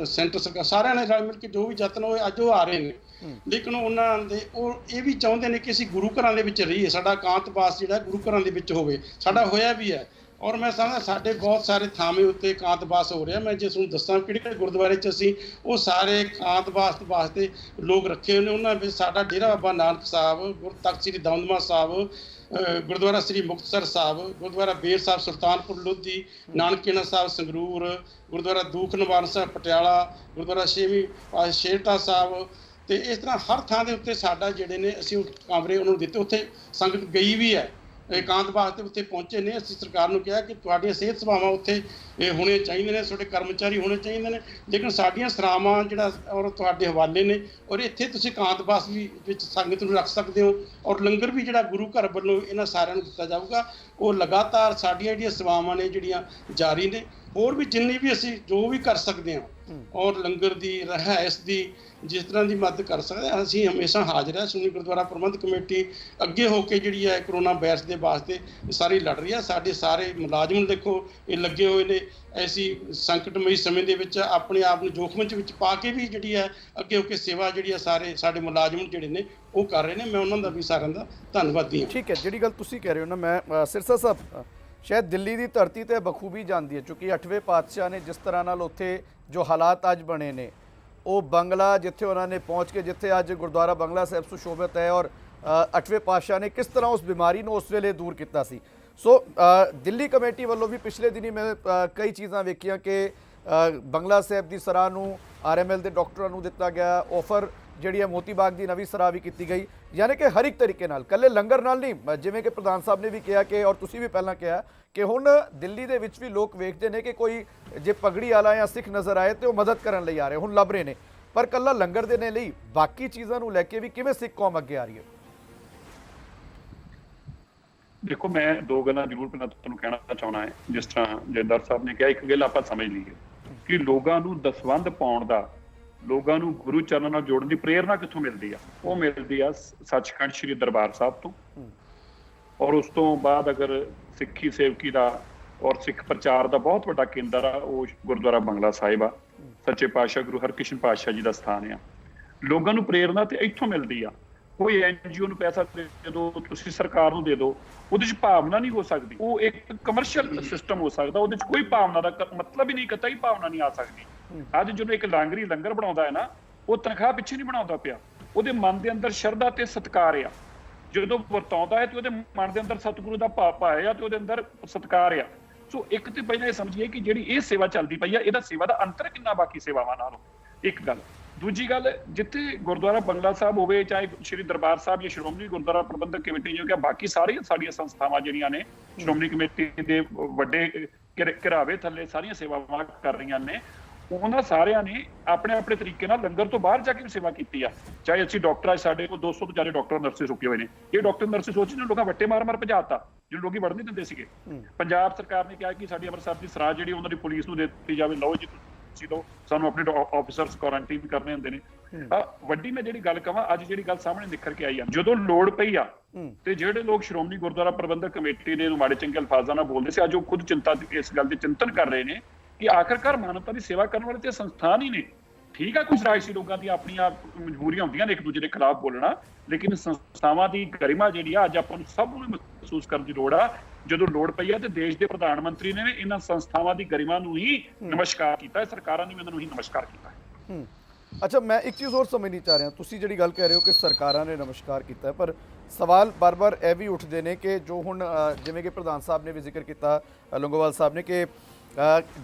ਸੈਂਟਰ ਸਰਕਾਰ, ਸਾਰਿਆਂ ਨੇ ਰਲ ਮਿਲ ਕੇ ਜੋ ਵੀ ਯਤਨ ਹੋਏ ਅੱਜ ਉਹ ਆ ਰਹੇ ਨੇ। ਲੇਕਿਨ ਉਹਨਾਂ ਦੇ ਉਹ ਇਹ ਵੀ ਚਾਹੁੰਦੇ ਨੇ ਕਿ ਅਸੀਂ ਗੁਰੂ ਘਰਾਂ ਦੇ ਵਿੱਚ ਰਹੀਏ, ਸਾਡਾ ਇਕਾਂਤਵਾਸ ਜਿਹੜਾ ਗੁਰੂ ਘਰਾਂ ਦੇ ਵਿੱਚ ਹੋਵੇ। ਸਾਡਾ ਹੋਇਆ ਵੀ ਹੈ, ਔਰ ਮੈਂ ਸਮਝਦਾ ਸਾਡੇ ਬਹੁਤ ਸਾਰੇ ਥਾਵੇਂ ਉੱਤੇ ਇਕਾਂਤਵਾਸ ਹੋ ਰਿਹਾ। ਮੈਂ ਜੇ ਤੁਹਾਨੂੰ ਦੱਸਾਂ ਕਿਹੜੇ ਗੁਰਦੁਆਰੇ 'ਚ ਅਸੀਂ ਉਹ ਸਾਰੇ ਇਕਾਂਤਵਾਸ ਵਾਸਤੇ ਲੋਕ ਰੱਖੇ ਹੋਏ ਨੇ। ਉਹਨਾਂ ਵਿੱਚ ਸਾਡਾ ਡੇਰਾ ਬਾਬਾ ਨਾਨਕ ਸਾਹਿਬ, ਗੁਰੂ ਤਖ਼ਤ ਸ੍ਰੀ ਦਮਦਮਾ ਸਾਹਿਬ, ਗੁਰਦੁਆਰਾ ਸ੍ਰੀ ਮੁਕਤਸਰ ਸਾਹਿਬ, ਗੁਰਦੁਆਰਾ ਬੇਰ ਸਾਹਿਬ ਸੁਲਤਾਨਪੁਰ ਲੋਧੀ, ਨਾਨਕੀਆਣਾ ਸਾਹਿਬ ਸੰਗਰੂਰ, ਗੁਰਦੁਆਰਾ ਦੂਖ ਨਿਵਾਰਨ ਸਾਹਿਬ ਪਟਿਆਲਾ, ਗੁਰਦੁਆਰਾ ਛੇਵੀਂ ਪਾਤਸ਼ਾਹੀ ਛੇਹਰਟਾ ਸਾਹਿਬ, ਤੇ ਇਸ ਤਰ੍ਹਾਂ ਹਰ ਥਾਂ ਦੇ ਉੱਤੇ ਸਾਡਾ ਜਿਹੜੇ ਨੇ ਅਸੀਂ ਉਹ ਕਮਰੇ ਉਹਨਾਂ ਨੂੰ ਦਿੱਤੇ। ਉੱਥੇ ਸੰਗਤ ਗਈ ਵੀ ਹੈ, ਇਕਾਂਤ ਵਾਸਤੇ ਉੱਥੇ ਪਹੁੰਚੇ ਨੇ। ਅਸੀਂ ਸਰਕਾਰ ਨੂੰ ਕਿਹਾ ਕਿ ਤੁਹਾਡੀਆਂ ਸਿਹਤ ਸੇਵਾਵਾਂ ਉੱਥੇ ਹੋਣੇ ਚਾਹੀਦੇ ਨੇ, ਤੁਹਾਡੇ ਕਰਮਚਾਰੀ ਹੋਣੇ ਚਾਹੀਦੇ ਨੇ, ਲੇਕਿਨ ਸਾਡੀਆਂ ਸਰਾਵਾਂ ਜਿਹੜਾ ਔਰ ਤੁਹਾਡੇ ਹਵਾਲੇ ਨੇ, ਔਰ ਇੱਥੇ ਤੁਸੀਂ ਇਕਾਂਤਵਾਸ ਵੀ ਵਿੱਚ ਸੰਗਤ ਨੂੰ ਰੱਖ ਸਕਦੇ ਹੋ, ਔਰ ਲੰਗਰ ਵੀ ਜਿਹੜਾ ਗੁਰੂ ਘਰ ਵੱਲੋਂ ਇਹਨਾਂ ਸਾਰਿਆਂ ਨੂੰ ਦਿੱਤਾ ਜਾਊਗਾ। ਉਹ ਲਗਾਤਾਰ ਸਾਡੀਆਂ ਜਿਹੜੀਆਂ ਸੇਵਾਵਾਂ ਨੇ ਜਿਹੜੀਆਂ ਜਾਰੀ ਨੇ, ਹੋਰ ਵੀ ਜਿੰਨੀ ਵੀ ਅਸੀਂ ਜੋ ਵੀ ਕਰ ਸਕਦੇ ਹਾਂ, ਔਰ ਲੰਗਰ ਦੀ, ਰਿਹਾਇਸ਼ ਦੀ, ਜਿਸ ਤਰ੍ਹਾਂ ਦੀ ਮਦਦ ਕਰ ਸਕਦੇ ਹਾਂ ਅਸੀਂ ਹਮੇਸ਼ਾ ਹਾਜ਼ਰ ਹੈ। ਸ਼੍ਰੋਮਣੀ ਗੁਰਦੁਆਰਾ ਪ੍ਰਬੰਧਕ ਕਮੇਟੀ ਅੱਗੇ ਹੋ ਕੇ ਜਿਹੜੀ ਹੈ ਕਰੋਨਾ ਵਾਇਰਸ ਦੇ ਵਾਸਤੇ ਸਾਰੀ ਲੜ ਰਹੀ ਹੈ। ਸਾਡੇ ਸਾਰੇ ਮੁਲਾਜ਼ਮ ਦੇਖੋ ਇਹ ਲੱਗੇ ਹੋਏ ਨੇ, ਐਸੀ ਸੰਕਟਮਈ ਸਮੇਂ ਦੇ ਵਿੱਚ ਆਪਣੇ ਆਪ ਨੂੰ ਜੋਖਮ ਵਿੱਚ ਪਾ ਕੇ ਵੀ ਜਿਹੜੀ ਹੈ ਅੱਗੇ ਹੋ ਕੇ ਸੇਵਾ ਜਿਹੜੀ ਹੈ ਸਾਰੇ ਸਾਡੇ ਮੁਲਾਜ਼ਮ ਜਿਹੜੇ ਨੇ ਉਹ ਕਰ ਰਹੇ ਨੇ। ਮੈਂ ਉਹਨਾਂ ਦਾ ਵੀ ਸਾਰਿਆਂ ਦਾ ਧੰਨਵਾਦੀ ਹਾਂ। ਠੀਕ ਹੈ, ਜਿਹੜੀ ਗੱਲ ਤੁਸੀਂ ਕਹਿ ਰਹੇ ਹੋ ਨਾ, ਮੈਂ ਸਿਰਸਾ ਸਾਹਿਬ ਸ਼ਾਇਦ ਦਿੱਲੀ ਦੀ ਧਰਤੀ ਤੇ ਬਖੂਬੀ ਜਾਣਦੀ ਹੈ, ਕਿਉਂਕਿ 8ਵੇਂ ਪਾਤਸ਼ਾਹ ਨੇ ਜਿਸ ਤਰ੍ਹਾਂ ਨਾਲ ਉੱਥੇ ਜੋ ਹਾਲਾਤ ਅੱਜ ਬਣੇ ਨੇ, ਉਹ ਬੰਗਲਾ ਜਿੱਥੇ ਉਹਨਾਂ ਨੇ ਪਹੁੰਚ ਕੇ, ਜਿੱਥੇ ਅੱਜ ਗੁਰਦੁਆਰਾ ਬੰਗਲਾ ਸਾਹਿਬ ਸੁਸ਼ੋਭਿਤ ਹੈ, ਔਰ 8ਵੇਂ ਪਾਤਸ਼ਾਹ ਨੇ ਕਿਸ ਤਰ੍ਹਾਂ ਉਸ ਬਿਮਾਰੀ ਨੂੰ ਉਸ ਵੇਲੇ ਦੂਰ ਕੀਤਾ ਸੀ। ਸੋ ਦਿੱਲੀ ਕਮੇਟੀ ਵੱਲੋਂ ਵੀ ਪਿਛਲੇ ਦਿਨੀ ਮੈਂ ਕਈ ਚੀਜ਼ਾਂ ਵੇਖੀਆਂ ਕਿ ਬੰਗਲਾ ਸਾਹਿਬ ਦੀ ਸਰਾਹ ਨੂੰ RML ਦੇ ਡਾਕਟਰਾਂ ਨੂੰ ਦਿੱਤਾ ਗਿਆ, ਆਫਰ ਜਿਹੜੀ ਹੈ ਮੋਤੀ ਬਾਗ ਦੀ ਨਵੀਂ ਸਰਾਹ ਵੀ ਕੀਤੀ ਗਈ। ਯਾਨੀ ਕਿ ਹਰ ਇੱਕ ਤਰੀਕੇ ਨਾਲ, ਇਕੱਲੇ ਲੰਗਰ ਨਾਲ ਨਹੀਂ, ਜਿਵੇਂ ਕਿ ਪ੍ਰਧਾਨ ਸਾਹਿਬ ਨੇ ਵੀ ਕਿਹਾ ਕਿ ਔਰ ਤੁਸੀਂ ਵੀ ਪਹਿਲਾਂ ਕਿਹਾ ਕਿ ਹੁਣ ਦਿੱਲੀ ਦੇ ਵਿੱਚ ਵੀ ਲੋਕ ਵੇਖਦੇ ਨੇ ਕਿ ਕੋਈ ਜੇ ਪਗੜੀ ਵਾਲਾ ਜਾਂ ਸਿੱਖ ਨਜ਼ਰ ਆਏ ਤੇ ਉਹ ਮਦਦ ਕਰਨ ਲਈ ਆ ਰਹੇ, ਹੁਣ ਲੱਭ ਰਹੇ ਨੇ। ਪਰ ਇਕੱਲਾ ਲੰਗਰ ਦੇਣੇ ਲਈ ਬਾਕੀ ਚੀਜ਼ਾਂ ਨੂੰ ਲੈ ਕੇ ਵੀ ਕਿਵੇਂ ਸਿੱਖ ਕੌਮ ਅੱਗੇ ਆ ਰਹੀ ਹੈ? ਦੇਖੋ, ਮੈਂ ਦੋ ਗੱਲਾਂ ਜ਼ਰੂਰ ਪਹਿਲਾਂ ਤੁਹਾਨੂੰ ਕਹਿਣਾ ਚਾਹੁੰਦਾ ਹੈ। ਜਿਸ ਤਰ੍ਹਾਂ ਜੈਦਾਰ ਸਾਹਿਬ ਨੇ ਕਿਹਾ, ਇੱਕ ਗੱਲ ਆਪਾਂ ਸਮਝ ਲਈਏ ਕਿ ਲੋਕਾਂ ਨੂੰ ਦਸਵੰਧ ਪਾਉਣ ਦਾ, ਲੋਕਾਂ ਨੂੰ ਗੁਰੂ ਚਰਨਾਂ ਨਾਲ ਜੋੜਨ ਦੀ ਪ੍ਰੇਰਨਾ ਕਿੱਥੋਂ ਮਿਲਦੀ ਆ? ਉਹ ਮਿਲਦੀ ਆ ਸੱਚਖੰਡ ਸ੍ਰੀ ਦਰਬਾਰ ਸਾਹਿਬ ਤੋਂ। ਔਰ ਉਸ ਤੋਂ ਬਾਅਦ ਅਗਰ ਸਿੱਖੀ ਸੇਵਕੀ ਦਾ ਔਰ ਸਿੱਖ ਪ੍ਰਚਾਰ ਦਾ ਬਹੁਤ ਵੱਡਾ ਕੇਂਦਰ ਆ ਉਹ ਗੁਰਦੁਆਰਾ ਬੰਗਲਾ ਸਾਹਿਬ ਆ। ਸੱਚੇ ਪਾਤਸ਼ਾਹ ਗੁਰੂ ਹਰਕ੍ਰਿਸ਼ਨ ਪਾਤਸ਼ਾਹ ਜੀ ਦਾ ਸਥਾਨ ਆ। ਲੋਕਾਂ ਨੂੰ ਪ੍ਰੇਰਨਾ ਤੇ ਇੱਥੋਂ ਮਿਲਦੀ ਆ। ਕੋਈ NGO ਨੂੰ ਪੈਸਾ ਦੇ ਦਿਓ, ਤੁਸੀਂ ਸਰਕਾਰ ਨੂੰ ਦੇ ਦਿਓ, ਉਹਦੇ 'ਚ ਭਾਵਨਾ ਨਹੀਂ ਹੋ ਸਕਦੀ। ਉਹ ਇੱਕ ਕਮਰਸ਼ੀਅਲ ਸਿਸਟਮ ਹੋ ਸਕਦਾ, ਉਹਦੇ 'ਚ ਕੋਈ ਭਾਵਨਾ ਦਾ ਮਤਲਬ ਹੀ ਨਹੀਂ, ਕਤਈ ਭਾਵਨਾ ਨਹੀਂ ਆ ਸਕਦੀ। ਅੱਜ ਜਦੋਂ ਇੱਕ ਲਾਂਗਰੀ ਲੰਗਰ ਬਣਾਉਂਦਾ ਹੈ ਨਾ, ਉਹ ਤਨਖਾਹ ਪਿੱਛੇ ਨਹੀਂ ਬਣਾਉਂਦਾ ਪਿਆ, ਉਹਦੇ ਮਨ ਦੇ ਅੰਦਰ ਸ਼ਰਧਾ ਤੇ ਸਤਿਕਾਰ ਆ। ਜਦੋਂ ਵਰਤਾਉਂਦਾ ਹੈ ਤੇ ਉਹਦੇ ਮਨ ਦੇ ਅੰਦਰ ਸਤਿਗੁਰੂ ਦਾ ਭਾਵ ਆਇਆ ਤੇ ਉਹਦੇ ਅੰਦਰ ਸਤਿਕਾਰ ਆ। ਸੋ ਇੱਕ ਤੇ ਪਹਿਲਾਂ ਇਹ ਸਮਝੀਏ ਕਿ ਜਿਹੜੀ ਇਹ ਸੇਵਾ ਚੱਲਦੀ ਪਈ ਆ, ਇਹਦਾ ਸੇਵਾ ਦਾ ਅੰਤਰ ਕਿੰਨਾ ਬਾਕੀ ਸੇਵਾਵਾਂ ਨਾਲੋਂ, ਇੱਕ ਗੱਲ। ਦੂਜੀ ਗੱਲ, ਜਿੱਥੇ ਗੁਰਦੁਆਰਾ ਬੰਗਲਾ ਸਾਹਿਬ ਹੋਵੇ, ਚਾਹੇ ਸ਼੍ਰੀ ਦਰਬਾਰ ਸਾਹਿਬ ਜਾਂ ਸ਼੍ਰੋਮਣੀ ਗੁਰਦੁਆਰਾ ਪ੍ਰਬੰਧਕ ਕਮੇਟੀ, ਜੋ ਕਿ ਬਾਕੀ ਸਾਰੀਆਂ ਸਾਡੀਆਂ ਸੰਸਥਾਵਾਂ ਜਿਹੜੀਆਂ ਨੇ ਸ਼੍ਰੋਮਣੀ ਕਮੇਟੀ ਦੇ ਵੱਡੇ ਘਿਰਾਵੇ ਥੱਲੇ ਸਾਰੀਆਂ ਸੇਵਾਵਾਂ ਕਰ ਰਹੀਆਂ ਨੇ, ਉਹਨਾਂ ਸਾਰਿਆਂ ਨੇ ਆਪਣੇ ਆਪਣੇ ਤਰੀਕੇ ਨਾਲ ਲੰਗਰ ਤੋਂ ਬਾਹਰ ਜਾ ਕੇ ਵੀ ਸੇਵਾ ਕੀਤੀ ਆ। ਚਾਹੇ ਅਸੀਂ ਡਾਕਟਰ, ਸਾਡੇ ਕੋਲ 200 ਤੋਂ ਜ਼ਿਆਦਾ ਡਾਕਟਰ ਨਰਸਿਸ ਰੁਕੇ ਹੋਏ ਨੇ। ਇਹ ਡਾਕਟਰ ਨਰਸਿਸ ਸੋਚੀ ਨੇ ਲੋਕਾਂ ਵੱਟੇ ਮਾਰ ਭਜਾਤਾ, ਜਿਹਨੂੰ ਲੋਕੀ ਵੜ ਨਹੀਂ ਦਿੰਦੇ ਸੀਗੇ। ਪੰਜਾਬ ਸਰਕਾਰ ਨੇ ਕਿਹਾ ਕਿ ਸਾਡੀ ਅੰਮ੍ਰਿਤਸਰ ਦੀ ਸਰਾਹ ਜਿਹੜੀ ਉਹਨਾਂ ਦੀ ਪੁਲਿਸ ਨੂੰ ਦੇ ਦਿੱਤੀ ਜਾਵੇ, ਲਓ ਜੀ ਤੁਸੀਂ ਲਓ, ਸਾਨੂੰ ਆਪਣੇ ਆਫਿਸਰਸ ਕੁਆਰੰਟਾਈਨ ਕਰਨੇ ਹੁੰਦੇ ਨੇ। ਵੱਡੀ ਮੈਂ ਜਿਹੜੀ ਗੱਲ ਕਹਾਂ, ਅੱਜ ਜਿਹੜੀ ਗੱਲ ਸਾਹਮਣੇ ਨਿਖਰ ਕੇ ਆਈ ਆ, ਜਦੋਂ ਲੋੜ ਪਈ ਆ ਤੇ ਜਿਹੜੇ ਲੋਕ ਸ਼੍ਰੋਮਣੀ ਗੁਰਦੁਆਰਾ ਪ੍ਰਬੰਧਕ ਕਮੇਟੀ ਦੇ ਮਾੜੇ ਚੰਗੇ ਅਲਫਾਜ਼ਾਂ ਨਾਲ ਬੋਲਦੇ ਸੀ, ਅੱਜ ਉਹ ਖੁਦ ਇਸ ਗੱਲ ਦੇ ਚਿੰਤਨ ਕਰ ਰਹੇ ਨੇ ਕਿ ਆਖਰਕਾਰ ਮਾਨਵਤਾ ਦੀ ਸੇਵਾ ਕਰਨ ਵਾਲੇ ਤੇ ਸੰਸਥਾਨ ਹੀ ਨੇ। ਠੀਕ ਆ, ਕੁਝ ਰਾਜਸੀ ਲੋਕਾਂ ਦੀਆਂ ਆਪਣੀਆਂ ਮਜਬੂਰੀਆਂ ਹੁੰਦੀਆਂ ਨੇ ਇੱਕ ਦੂਜੇ ਦੇ ਖਿਲਾਫ ਬੋਲਣਾ, ਲੇਕਿਨ ਸੰਸਥਾਵਾਂ ਦੀ ਗਰਿਮਾ ਜਿਹੜੀ ਆ ਅੱਜ ਆਪਾਂ ਨੂੰ ਸਭ ਨੂੰ ਮਹਿਸੂਸ ਕਰਨ ਦੀ ਲੋੜ ਆ। ਜਦੋਂ ਲੋੜ ਪਈ ਆ ਤੇ ਦੇਸ਼ ਦੇ ਪ੍ਰਧਾਨ ਮੰਤਰੀ ਨੇ ਇਹਨਾਂ ਸੰਸਥਾਵਾਂ ਦੀ ਗਰਿਮਾ ਨੂੰ ਹੀ ਨਮਸਕਾਰ ਕੀਤਾ, ਸਰਕਾਰਾਂ ਨੇ ਵੀ ਇਹਨਾਂ ਨੂੰ ਹੀ ਨਮਸਕਾਰ ਕੀਤਾ। ਅੱਛਾ, ਮੈਂ ਇੱਕ ਚੀਜ਼ ਹੋਰ ਸਮਝਣੀ ਚਾਹ ਰਿਹਾ, ਤੁਸੀਂ ਜਿਹੜੀ ਗੱਲ ਕਹਿ ਰਹੇ ਹੋ ਕਿ ਸਰਕਾਰਾਂ ਨੇ ਨਮਸਕਾਰ ਕੀਤਾ, ਪਰ ਸਵਾਲ ਬਾਰ-ਬਾਰ ਇਹ ਵੀ ਉੱਠਦੇ ਨੇ ਕਿ ਜੋ ਹੁਣ ਜਿਵੇਂ ਕਿ ਪ੍ਰਧਾਨ ਸਾਹਿਬ ਨੇ ਵੀ ਜ਼ਿਕਰ ਕੀਤਾ, ਲੌਂਗੋਵਾਲ ਸਾਹਿਬ ਨੇ, ਕਿ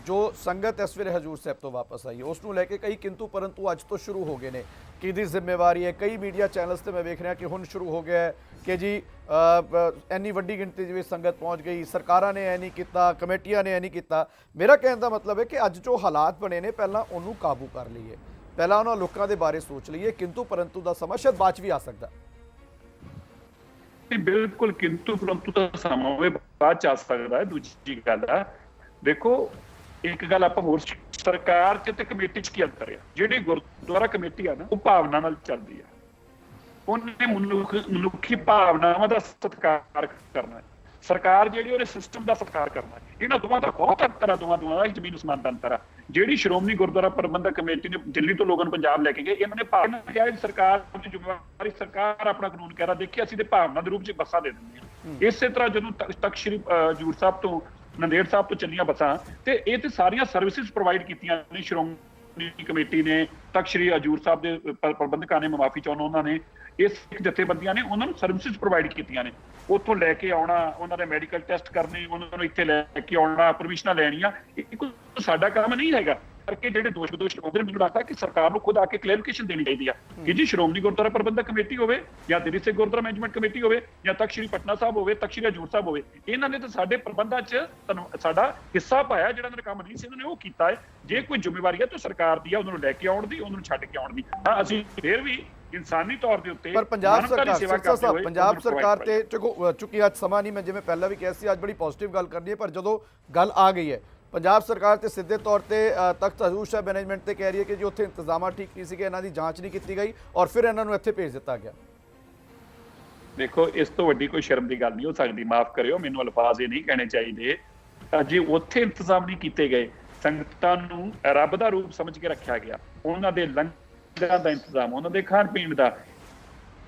ਜੋ ਸੰਗਤ ਇਸ ਵੇਲੇ ਹਜੂਰ ਸਾਹਿਬ ਤੋਂ ਵਾਪਸ ਆਈ ਹੈ ਉਸ ਨੂੰ ਲੈ ਕੇ ਕਈ ਕਿੰਤੂ ਪਰੰਤੂ ਅੱਜ ਤੋਂ ਸ਼ੁਰੂ ਹੋ ਗਏ ਨੇ। ਕਿਹਦੀ ਜ਼ਿੰਮੇਵਾਰੀ ਹੈ? ਕਈ ਮੀਡੀਆ ਚੈਨਲਸ ਤੇ ਮੈਂ ਵੇਖ ਰਿਹਾ ਕਿ ਹੁਣ ਸ਼ੁਰੂ ਹੋ ਗਿਆ ਹੈ ਕਿ ਜੀ ਇੰਨੀ ਵੱਡੀ ਗਿਣਤੀ ਦੇ ਵਿੱਚ ਸੰਗਤ ਪਹੁੰਚ ਗਈ, ਸਰਕਾਰਾਂ ਨੇ ਇਹ ਨਹੀਂ ਕੀਤਾ, ਕਮੇਟੀਆਂ ਨੇ ਇਹ ਨਹੀਂ ਕੀਤਾ। ਮੇਰਾ ਕਹਿਣ ਦਾ ਮਤਲਬ ਹੈ ਕਿ ਅੱਜ ਜੋ ਹਾਲਾਤ ਬਣੇ ਨੇ, ਪਹਿਲਾਂ ਉਹਨੂੰ ਕਾਬੂ ਕਰ ਲਈਏ, ਪਹਿਲਾਂ ਉਹਨਾਂ ਲੋਕਾਂ ਦੇ ਬਾਰੇ ਸੋਚ ਲਈਏ। ਕਿੰਤੂ ਪਰੰਤੂ ਦਾ ਸਮਾਂ ਸ਼ਾਇਦ ਬਾਅਦ 'ਚ ਵੀ ਆ ਸਕਦਾ। ਬਿਲਕੁਲ, ਕਿੰਤੂ ਪਰੰਤੂ ਦਾ ਸਮਾਂ ਹੋਵੇ ਬਾਅਦ 'ਚ ਆ ਸਕਦਾ ਹੈ। ਦੂਜੀ ਗੱਲ ਆ, ਦੇਖੋ ਇੱਕ ਗੱਲ ਆਪਾਂ ਹੋਰ, ਸਰਕਾਰ ਤੇ ਕਮੇਟੀ 'ਚ ਕੀ ਅੰਤਰ ਆ? ਜਿਹੜੀ ਗੁਰਦੁਆਰਾ ਕਮੇਟੀ ਆ ਨਾ, ਉਹ ਭਾਵਨਾ ਨਾਲ ਚੱਲਦੀ ਆ, ਉਹਨੇ ਮਨੁੱਖੀ ਭਾਵਨਾਵਾਂ ਦਾ ਸਤਿਕਾਰ ਕਰਨਾ ਹੈ। ਸਰਕਾਰ ਜਿਹੜੀ ਉਹਦੇ ਸਿਸਟਮ ਦਾ ਸਤਿਕਾਰ ਕਰਨਾ ਹੈ। ਇਹਨਾਂ ਦੋਵਾਂ ਦਾ ਬਹੁਤ ਅੰਤਰ ਆ, ਦੋਵਾਂ ਦਾ ਜ਼ਮੀਨ ਅਸਮਾਨ ਦਾ ਅੰਤਰ ਆ। ਜਿਹੜੀ ਸ਼੍ਰੋਮਣੀ ਗੁਰਦੁਆਰਾ ਪ੍ਰਬੰਧਕ ਕਮੇਟੀ ਨੇ ਦਿੱਲੀ ਤੋਂ ਲੋਕਾਂ ਨੂੰ ਪੰਜਾਬ ਲੈ ਕੇ ਗਏ, ਇਹਨਾਂ ਨੇ ਭਾਵਨਾ ਕਿਹਾ ਸਰਕਾਰ ਦੀ ਜ਼ਿੰਮੇਵਾਰੀ, ਸਰਕਾਰ ਆਪਣਾ ਕਾਨੂੰਨ ਕਹਿ ਰਿਹਾ, ਦੇਖਿਆ ਅਸੀਂ ਤੇ ਭਾਵਨਾ ਦੇ ਰੂਪ 'ਚ ਬੱਸਾਂ ਦੇ ਦਿੰਦੇ ਹਾਂ। ਇਸੇ ਤਰ੍ਹਾਂ ਜਦੋਂ ਤਖਤ ਸ਼੍ਰੀ ਹਜ਼ੂਰ ਸਾਹਿਬ ਤੋਂ, ਨੰਦੇੜ ਸਾਹਿਬ ਤੋਂ ਚੱਲੀਆਂ ਬੱਸਾਂ, ਤੇ ਇਹ ਤੇ ਸਾਰੀਆਂ ਸਰਵਿਸਿਜ਼ ਪ੍ਰੋਵਾਈਡ ਕੀਤੀਆਂ ਨੇ ਸ਼੍ਰੋਮਣੀ ਕਮੇਟੀ ਨੇ, ਤਖਤ ਸ਼੍ਰੀ ਹਜ਼ੂਰ ਸਾਹਿਬ ਦੇ ਪ੍ਰਬੰਧਕਾਂ ਨੇ, ਮੈਂ ਮਾਫੀ ਚਾਹੁੰਦਾ, ਉਹਨਾਂ ਨੇ, ਇਹ ਸਿੱਖ ਜਥੇਬੰਦੀਆਂ ਨੇ ਉਹਨਾਂ ਨੂੰ ਸਰਵਿਸਿਜ਼ ਪ੍ਰੋਵਾਈਡ ਕੀਤੀਆਂ ਨੇ। ਉੱਥੋਂ ਲੈ ਕੇ ਆਉਣਾ, ਉਹਨਾਂ ਦੇ ਮੈਡੀਕਲ ਟੈਸਟ ਕਰਨੇ, ਉਹਨਾਂ ਨੂੰ ਇੱਥੇ ਲੈ ਕੇ ਆਉਣਾ, ਪਰਮਿਸ਼ਨਾਂ ਲੈਣੀਆਂ, ਇਹ ਕੋਈ ਸਾਡਾ ਕੰਮ ਨਹੀਂ ਹੈਗਾ। ਕਰਕੇ ਜਿਹੜੇ ਦੋਸ਼ ਲਾਉਂਦੇ ਨੇ, ਮੈਨੂੰ ਲੱਗਦਾ ਕਿ ਸਰਕਾਰ ਨੂੰ ਖੁਦ ਆ ਕੇ ਕਲੈਰੀਫਿਕੇਸ਼ਨ ਦੇਣੀ ਚਾਹੀਦੀ ਆ ਕਿ ਜੀ ਸ਼੍ਰੋਮਣੀ ਗੁਰਦੁਆਰਾ ਪ੍ਰਬੰਧਕ ਕਮੇਟੀ ਹੋਵੇ ਜਾਂ ਦਿੱਲੀ ਸਿੱਖ ਗੁਰਦੁਆਰਾ ਮੈਨੇਜਮੈਂਟ ਕਮੇਟੀ ਹੋਵੇ ਜਾਂ ਤਖਤ ਸ਼੍ਰੀ ਪਟਨਾ ਸਾਹਿਬ ਹੋਵੇ, ਤਖਤ ਸ਼੍ਰੀ ਹਜ਼ੂਰ ਸਾਹਿਬ ਹੋਵੇ, ਇਹਨਾਂ ਨੇ ਤਾਂ ਸਾਡੇ ਪ੍ਰਬੰਧਾਂ 'ਚ ਸਾਡਾ ਹਿੱਸਾ ਪਾਇਆ। ਜਿਹੜਾ ਇਹਨਾਂ ਦਾ ਕੰਮ ਨਹੀਂ ਸੀ, ਇਹਨਾਂ ਨੇ ਉਹ ਕੀਤਾ ਹੈ। ਜੇ ਕੋਈ ਜ਼ਿੰਮੇਵਾਰੀ ਹੈ ਤਾਂ ਸਰਕਾਰ ਦੀ ਆ, ਉਹਨਾਂ ਨੂੰ ਲੈ ਕੇ ਆਉਣ ਦੀ, ਉਹਨਾਂ ਨੂੰ ਛੱਡ ਕੇ ਆਉਣ ਦੀ। ਹਾਂ, ਅਸੀਂ ਫਿਰ ਵੀ ਇਨਸਾਨੀ ਤੌਰ ਦੇ ਉੱਤੇ, ਪਰ ਪੰਜਾਬ ਸਰਕਾਰ ਤੇ ਚੁੱਕੀ ਅੱਜ ਸਮਾਂ ਨਹੀਂ, ਮੈਂ ਜਿਵੇਂ ਪਹਿਲਾਂ ਵੀ ਕਿਹਾ ਸੀ, ਅੱਜ ਬੜੀ ਪੋਜ਼ਿਟਿਵ ਗੱਲ ਕਰਨੀ ਹੈ, ਪਰ ਜਦੋਂ ਗੱਲ ਆ ਗਈ ਹੈ ਪੰਜਾਬ ਸਰਕਾਰ ਤੇ ਸਿੱਧੇ ਤੌਰ ਤੇ ਤਖਤ ਹਜ਼ੂਰ ਸਾਹਿਬ ਮੈਨੇਜਮੈਂਟ ਤੇ ਕਹਿ ਰਹੀ ਹੈ ਕਿ ਜੀ ਉੱਥੇ ਇੰਤਜ਼ਾਮਾਂ ਠੀਕ ਨਹੀਂ ਸੀਗੇ, ਇਹਨਾਂ ਦੀ ਜਾਂਚ ਨਹੀਂ ਕੀਤੀ ਗਈ ਔਰ ਫਿਰ ਇਹਨਾਂ ਨੂੰ ਇੱਥੇ ਭੇਜ ਦਿੱਤਾ ਗਿਆ। ਦੇਖੋ, ਇਸ ਤੋਂ ਵੱਡੀ ਕੋਈ ਸ਼ਰਮ ਦੀ ਗੱਲ ਨਹੀਂ ਹੋ ਸਕਦੀ, ਮਾਫ ਕਰਿਓ, ਮੈਨੂੰ ਅਲਫਾਜ਼ ਇਹ ਨਹੀਂ ਕਹਿਣੇ ਚਾਹੀਦੇ। ਜੇ ਉੱਥੇ ਇੰਤਜ਼ਾਮ ਨਹੀਂ ਕੀਤੇ ਗਏ, ਸੰਗਤਾਂ ਨੂੰ ਰੱਬ ਦਾ ਰੂਪ ਸਮਝ ਕੇ ਰੱਖਿਆ ਗਿਆ, ਉਹਨਾਂ ਦੇ ਲੰਗਰਾਂ ਦਾ ਇੰਤਜ਼ਾਮ, ਉਹਨਾਂ ਦੇ ਖਾਣ ਪੀਣ ਦਾ,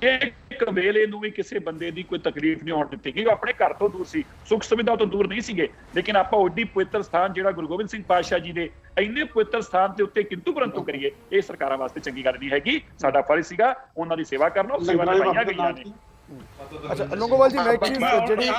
ਇੱਕ ਵੇਲੇ ਨੂੰ ਵੀ ਕਿਸੇ ਬੰਦੇ ਦੀ ਕੋਈ ਤਕਲੀਫ ਨਹੀਂ ਹੋਣ ਦਿੱਤੀ ਗਈ। ਉਹ ਆਪਣੇ ਘਰ ਤੋਂ ਦੂਰ ਸੀ, ਸੁੱਖ ਸੁਵਿਧਾ ਤੋਂ ਦੂਰ ਨਹੀਂ ਸੀਗੇ, ਲੇਕਿਨ ਆਪਾਂ ਓਡੀ ਪਵਿੱਤਰ ਸਥਾਨ ਜਿਹੜਾ ਗੁਰੂ ਗੋਬਿੰਦ ਸਿੰਘ ਪਾਤਸ਼ਾਹ ਜੀ ਦੇ ਇੰਨੇ ਪਵਿੱਤਰ ਸਥਾਨ ਦੇ ਉੱਤੇ ਕਿੰਤੂ ਪਰੰਤੂ ਕਰੀਏ, ਇਹ ਸਰਕਾਰਾਂ ਵਾਸਤੇ ਚੰਗੀ ਗੱਲ ਨਹੀਂ ਹੈਗੀ। ਸਾਡਾ ਫਰਜ਼ ਸੀਗਾ ਉਹਨਾਂ ਦੀ ਸੇਵਾ ਕਰਨਾ, ਉਹ ਸੇਵਾ ਨਿਭਾਈਆਂ ਗਈਆਂ ਨੇ। ਅੱਛਾ ਲੌਂਗੋਵਾਲ ਜੀ, ਮੈਂ ਇੱਕ ਚੀਜ਼ ਜਿਹੜੀ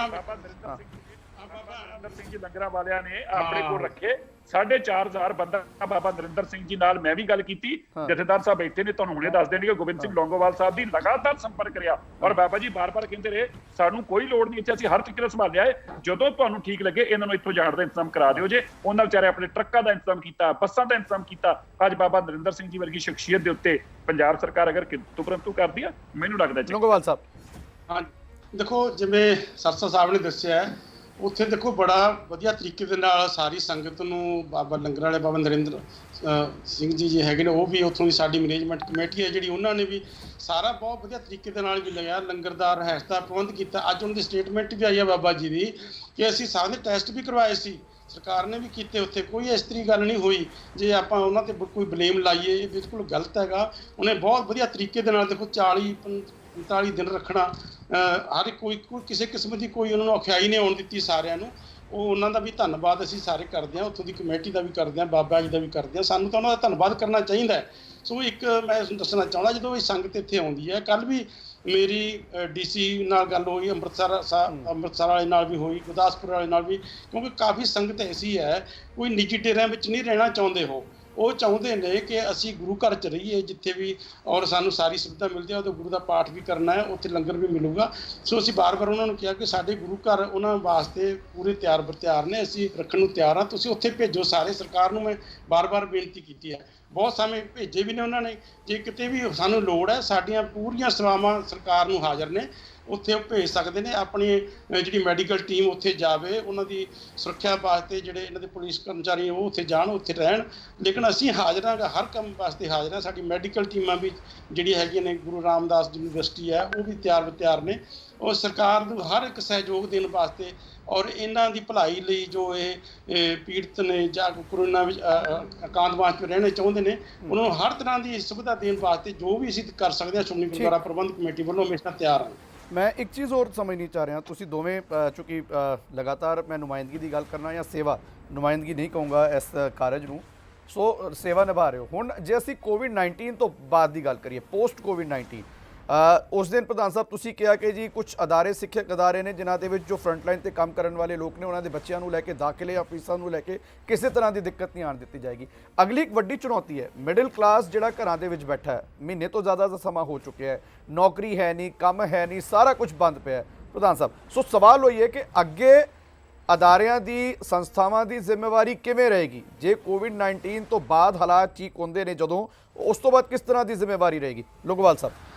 ਨਰਿੰਦਰ ਸਿੰਘ ਜੀ ਲੰਗਰਾਂ ਵਾਲਿਆਂ ਨੇ ਆਪਣੇ ਕੋਲ ਰੱਖੇ 4,500 ਬੰਦਾ, ਬਾਬਾ ਨਰਿੰਦਰ ਸਿੰਘ ਜੀ ਨਾਲ ਮੈਂ ਵੀ ਗੱਲ ਕੀਤੀ, ਜਥੇਦਾਰ ਸਾਹਿਬ ਬੈਠੇ ਨੇ, ਤੁਹਾਨੂੰ ਹੁਣੇ ਦੱਸ ਦੇਣਗੇ। ਗੋਬਿੰਦ ਸਿੰਘ ਲੌਂਗੋਵਾਲ ਸਾਹਿਬ ਦੀ ਲਗਾਤਾਰ ਸੰਪਰਕ ਰਿਹਾ ਔਰ ਬਾਬਾ ਜੀ ਬਾਰ-ਬਾਰ ਕਹਿੰਦੇ ਰਹੇ ਸਾਨੂੰ ਕੋਈ ਲੋੜ ਨਹੀਂ, ਇੱਥੇ ਅਸੀਂ ਹਰ ਤਰੀਕੇ ਨਾਲ ਸੰਭਾਲਿਆ ਹੈ, ਜਦੋਂ ਤੁਹਾਨੂੰ ਠੀਕ ਲੱਗੇ ਇਹਨਾਂ ਨੂੰ ਇੱਥੋਂ ਜਾਣ ਦਾ ਇੰਤਜ਼ਾਮ ਕਰਾ ਦਿਓ ਜੇ। ਉਹਨਾਂ ਵਿਚਾਰੇ ਆਪਣੇ ਟਰੱਕਾਂ ਦਾ ਇੰਤਜ਼ਾਮ ਕੀਤਾ, ਬੱਸਾਂ ਦਾ ਇੰਤਜ਼ਾਮ ਕੀਤਾ। ਅੱਜ ਬਾਬਾ ਨਰਿੰਦਰ ਸਿੰਘ ਜੀ ਵਰਗੀ ਸ਼ਖਸੀਅਤ ਦੇ ਉੱਤੇ ਪੰਜਾਬ ਸਰਕਾਰ ਅਗਰ ਕਿੰਤੂ ਪਰੰਤੂ ਕਰਦੀ ਆ, ਮੈਨੂੰ ਲੱਗਦਾ ਜੀ। ਲੌਂਗੋਵਾਲ ਸਾਹਿਬ, ਹਾਂ ਦੇਖੋ, ਜਿਵੇਂ ਸਰਸਾ ਸਾਹਿਬ ਨੇ ਦੱਸਿਆ ਉੱਥੇ ਦੇਖੋ ਬੜਾ ਵਧੀਆ ਤਰੀਕੇ ਦੇ ਨਾਲ ਸਾਰੀ ਸੰਗਤ ਨੂੰ ਬਾਬਾ ਲੰਗਰ ਵਾਲੇ ਬਾਬਾ ਨਰਿੰਦਰ ਸਿੰਘ ਜੀ ਹੈਗੇ ਨੇ, ਉਹ ਵੀ ਉੱਥੋਂ ਦੀ ਸਾਡੀ ਮੈਨੇਜਮੈਂਟ ਕਮੇਟੀ ਹੈ ਜਿਹੜੀ, ਉਹਨਾਂ ਨੇ ਵੀ ਸਾਰਾ ਬਹੁਤ ਵਧੀਆ ਤਰੀਕੇ ਦੇ ਨਾਲ ਵੀ ਲਗਾਇਆ, ਲੰਗਰ ਦਾ ਰਿਹਾਇਸ਼ ਦਾ ਪ੍ਰਬੰਧ ਕੀਤਾ। ਅੱਜ ਉਹਨਾਂ ਦੀ ਸਟੇਟਮੈਂਟ ਵੀ ਆਈ ਹੈ ਬਾਬਾ ਜੀ ਦੀ ਕਿ ਅਸੀਂ ਸਾਰੇ ਟੈਸਟ ਵੀ ਕਰਵਾਏ ਸੀ, ਸਰਕਾਰ ਨੇ ਵੀ ਕੀਤੇ, ਉੱਥੇ ਕੋਈ ਇਸ ਤਰੀ ਗੱਲ ਨਹੀਂ ਹੋਈ ਜੇ ਆਪਾਂ ਉਹਨਾਂ ਤੇ ਕੋਈ ਬਲੇਮ ਲਾਈਏ, ਇਹ ਬਿਲਕੁਲ ਗਲਤ ਹੈਗਾ। ਉਹਨੇ ਬਹੁਤ ਵਧੀਆ ਤਰੀਕੇ ਦੇ ਨਾਲ ਦੇਖੋ 40-45 ਦਿਨ ਰੱਖਣਾ, ਹਰ ਕੋਈ ਕਿਸੇ ਕਿਸਮ ਦੀ ਕੋਈ ਉਹਨਾਂ ਨੂੰ ਔਖਿਆਈ ਨਹੀਂ ਆਉਣ ਦਿੱਤੀ ਸਾਰਿਆਂ ਨੂੰ। ਉਹ ਉਹਨਾਂ ਦਾ ਵੀ ਧੰਨਵਾਦ ਅਸੀਂ ਸਾਰੇ ਕਰਦੇ ਹਾਂ, ਉੱਥੋਂ ਦੀ ਕਮੇਟੀ ਦਾ ਵੀ ਕਰਦੇ ਹਾਂ, ਬਾਬਾ ਜੀ ਦਾ ਵੀ ਕਰਦੇ ਹਾਂ। ਸਾਨੂੰ ਤਾਂ ਉਹਨਾਂ ਦਾ ਧੰਨਵਾਦ ਕਰਨਾ ਚਾਹੀਦਾ ਹੈ। ਸੋ ਇੱਕ ਮੈਂ ਦੱਸਣਾ ਚਾਹੁੰਦਾ, ਜਦੋਂ ਇਹ ਸੰਗਤ ਇੱਥੇ ਆਉਂਦੀ ਹੈ, ਕੱਲ੍ਹ ਵੀ ਮੇਰੀ DC ਨਾਲ ਗੱਲ ਹੋਈ, ਅੰਮ੍ਰਿਤਸਰ ਵਾਲੇ ਨਾਲ ਵੀ ਹੋਈ, ਗੁਰਦਾਸਪੁਰ ਵਾਲੇ ਨਾਲ ਵੀ, ਕਿਉਂਕਿ ਕਾਫੀ ਸੰਗਤ ਐਸੀ ਹੈ ਕੋਈ ਨਿੱਜੀ ਡੇਰਿਆਂ ਵਿੱਚ ਨਹੀਂ ਰਹਿਣਾ ਚਾਹੁੰਦੇ, ਉਹ ਚਾਹੁੰਦੇ ਨੇ ਕਿ ਅਸੀਂ ਗੁਰੂ ਘਰ 'ਚ ਰਹੀਏ ਜਿੱਥੇ ਵੀ, ਔਰ ਸਾਨੂੰ ਸਾਰੀ ਸੁਵਿਧਾ ਮਿਲਦੀ ਹੈ, ਉਹਦੇ ਗੁਰੂ ਦਾ ਪਾਠ ਵੀ ਕਰਨਾ ਹੈ, ਉੱਥੇ ਲੰਗਰ ਵੀ ਮਿਲੂਗਾ। ਸੋ ਅਸੀਂ ਵਾਰ-ਵਾਰ ਉਹਨਾਂ ਨੂੰ ਕਿਹਾ ਕਿ ਸਾਡੇ ਗੁਰੂ ਘਰ ਉਹਨਾਂ ਵਾਸਤੇ ਪੂਰੇ ਤਿਆਰ ਬਰ-ਤਿਆਰ ਨੇ, ਅਸੀਂ ਰੱਖਣ ਨੂੰ ਤਿਆਰ ਹਾਂ, ਤੁਸੀਂ ਉੱਥੇ ਭੇਜੋ ਸਾਰੇ। ਸਰਕਾਰ ਨੂੰ ਮੈਂ ਵਾਰ-ਵਾਰ ਬੇਨਤੀ ਕੀਤੀ ਹੈ, ਬਹੁਤ ਸਮੇਂ ਭੇਜੇ ਵੀ ਨੇ ਉਹਨਾਂ ਨੇ। ਜੇ ਕਿਤੇ ਵੀ ਸਾਨੂੰ ਲੋੜ ਹੈ, ਸਾਡੀਆਂ ਪੂਰੀਆਂ ਸੇਵਾਵਾਂ ਸਰਕਾਰ ਨੂੰ ਹਾਜ਼ਰ ਨੇ, ਉੱਥੇ ਉਹ ਭੇਜ ਸਕਦੇ ਨੇ। ਆਪਣੀ ਜਿਹੜੀ ਮੈਡੀਕਲ ਟੀਮ ਉੱਥੇ ਜਾਵੇ, ਉਹਨਾਂ ਦੀ ਸੁਰੱਖਿਆ ਵਾਸਤੇ ਜਿਹੜੇ ਇਹਨਾਂ ਦੇ ਪੁਲਿਸ ਕਰਮਚਾਰੀ ਉਹ ਉੱਥੇ ਜਾਣ, ਉੱਥੇ ਰਹਿਣ, ਲੇਕਿਨ ਅਸੀਂ ਹਾਜ਼ਰ ਹਾਂ, ਹਰ ਕੰਮ ਵਾਸਤੇ ਹਾਜ਼ਰ ਹਾਂ। ਸਾਡੀ ਮੈਡੀਕਲ ਟੀਮਾਂ ਵੀ ਜਿਹੜੀਆਂ ਹੈਗੀਆਂ ਨੇ, ਗੁਰੂ ਰਾਮਦਾਸ ਯੂਨੀਵਰਸਿਟੀ ਹੈ, ਉਹ ਵੀ ਤਿਆਰ ਨੇ। ਉਹ ਸਰਕਾਰ ਨੂੰ ਹਰ ਇੱਕ ਸਹਿਯੋਗ ਦੇਣ ਵਾਸਤੇ, ਔਰ ਇਹਨਾਂ ਦੀ ਭਲਾਈ ਲਈ ਜੋ ਇਹ ਪੀੜਤ ਨੇ ਜਾਂ ਕਰੋਨਾ ਵਿੱਚ ਇਕਾਂਤਵਾਸ 'ਚ ਰਹਿਣਾ ਚਾਹੁੰਦੇ ਨੇ, ਉਹਨਾਂ ਨੂੰ ਹਰ ਤਰ੍ਹਾਂ ਦੀ ਸੁਵਿਧਾ ਦੇਣ ਵਾਸਤੇ ਜੋ ਵੀ ਅਸੀਂ ਕਰ ਸਕਦੇ ਹਾਂ, ਸ਼੍ਰੋਮਣੀ ਗੁਰਦੁਆਰਾ ਪ੍ਰਬੰਧਕ ਕਮੇਟੀ ਵੱਲੋਂ ਹਮੇਸ਼ਾ ਤਿਆਰ ਹਾਂ। ਮੈਂ ਇੱਕ ਚੀਜ਼ ਹੋਰ ਸਮਝਣੀ ਚਾਹ ਰਿਹਾ, ਤੁਸੀਂ ਦੋਵੇਂ ਚੂँਕਿ ਲਗਾਤਾਰ ਮੈਂ ਨੁਮਾਇੰਦਗੀ ਦੀ ਗੱਲ ਕਰਨਾ ਜਾਂ ਸੇਵਾ, ਨੁਮਾਇੰਦਗੀ ਨਹੀਂ ਕਹੂੰਗਾ ਇਸ ਕਾਰਜ ਨੂੰ, ਸੋ ਸੇਵਾ ਨਿਭਾ ਰਹੇ ਹੋ। ਹੁਣ ਜੇ ਅਸੀਂ ਕੋਵਿਡ-19 ਤੋਂ ਬਾਅਦ ਦੀ ਗੱਲ ਕਰੀਏ, ਪੋਸਟ ਕੋਵਿਡ-19, ਉਸ ਦਿਨ ਪ੍ਰਧਾਨ ਸਾਹਿਬ ਤੁਸੀਂ ਕਿਹਾ ਕਿ ਜੀ ਕੁਝ ਅਦਾਰੇ, ਸਿੱਖਿਅਕ ਅਦਾਰੇ ਨੇ ਜਿਨ੍ਹਾਂ ਦੇ ਵਿੱਚ ਜੋ ਫਰੰਟਲਾਈਨ ਤੇ ਕੰਮ ਕਰਨ ਵਾਲੇ ਲੋਕ ਨੇ, ਉਹਨਾਂ ਦੇ ਬੱਚਿਆਂ ਨੂੰ ਲੈ ਕੇ, ਦਾਖਲੇ ਜਾਂ ਫੀਸਾਂ ਨੂੰ ਲੈ ਕੇ ਕਿਸੇ ਤਰ੍ਹਾਂ ਦੀ ਦਿੱਕਤ ਨਹੀਂ ਆਉਣ ਦਿੱਤੀ ਜਾਏਗੀ। ਅਗਲੀ ਇੱਕ ਵੱਡੀ ਚੁਣੌਤੀ ਹੈ ਮਿਡਲ ਕਲਾਸ ਜਿਹੜਾ ਘਰਾਂ ਦੇ ਵਿੱਚ ਬੈਠਾ ਹੈ, ਮਹੀਨੇ ਤੋਂ ਜ਼ਿਆਦਾ ਦਾ ਸਮਾਂ ਹੋ ਚੁੱਕਿਆ ਹੈ, ਨੌਕਰੀ ਹੈ ਨਹੀਂ, ਕੰਮ ਹੈ ਨਹੀਂ, ਸਾਰਾ ਕੁਝ ਬੰਦ ਪਿਆ ਹੈ ਪ੍ਰਧਾਨ ਸਾਹਿਬ। ਸੋ ਸਵਾਲ ਹੋਈ ਹੈ ਕਿ ਅੱਗੇ ਅਦਾਰਿਆਂ ਦੀ, ਸੰਸਥਾਵਾਂ ਦੀ ਜ਼ਿੰਮੇਵਾਰੀ ਕਿਵੇਂ ਰਹੇਗੀ ਜੇ ਕੋਵਿਡ-19 ਤੋਂ ਬਾਅਦ ਹਾਲਾਤ ਠੀਕ ਹੁੰਦੇ ਨੇ, ਜਦੋਂ ਉਸ ਤੋਂ ਬਾਅਦ ਕਿਸ ਤਰ੍ਹਾਂ ਦੀ ਜ਼ਿੰਮੇਵਾਰੀ ਰਹੇਗੀ? ਲੋਗੋਵਾਲ ਸਾਹਿਬ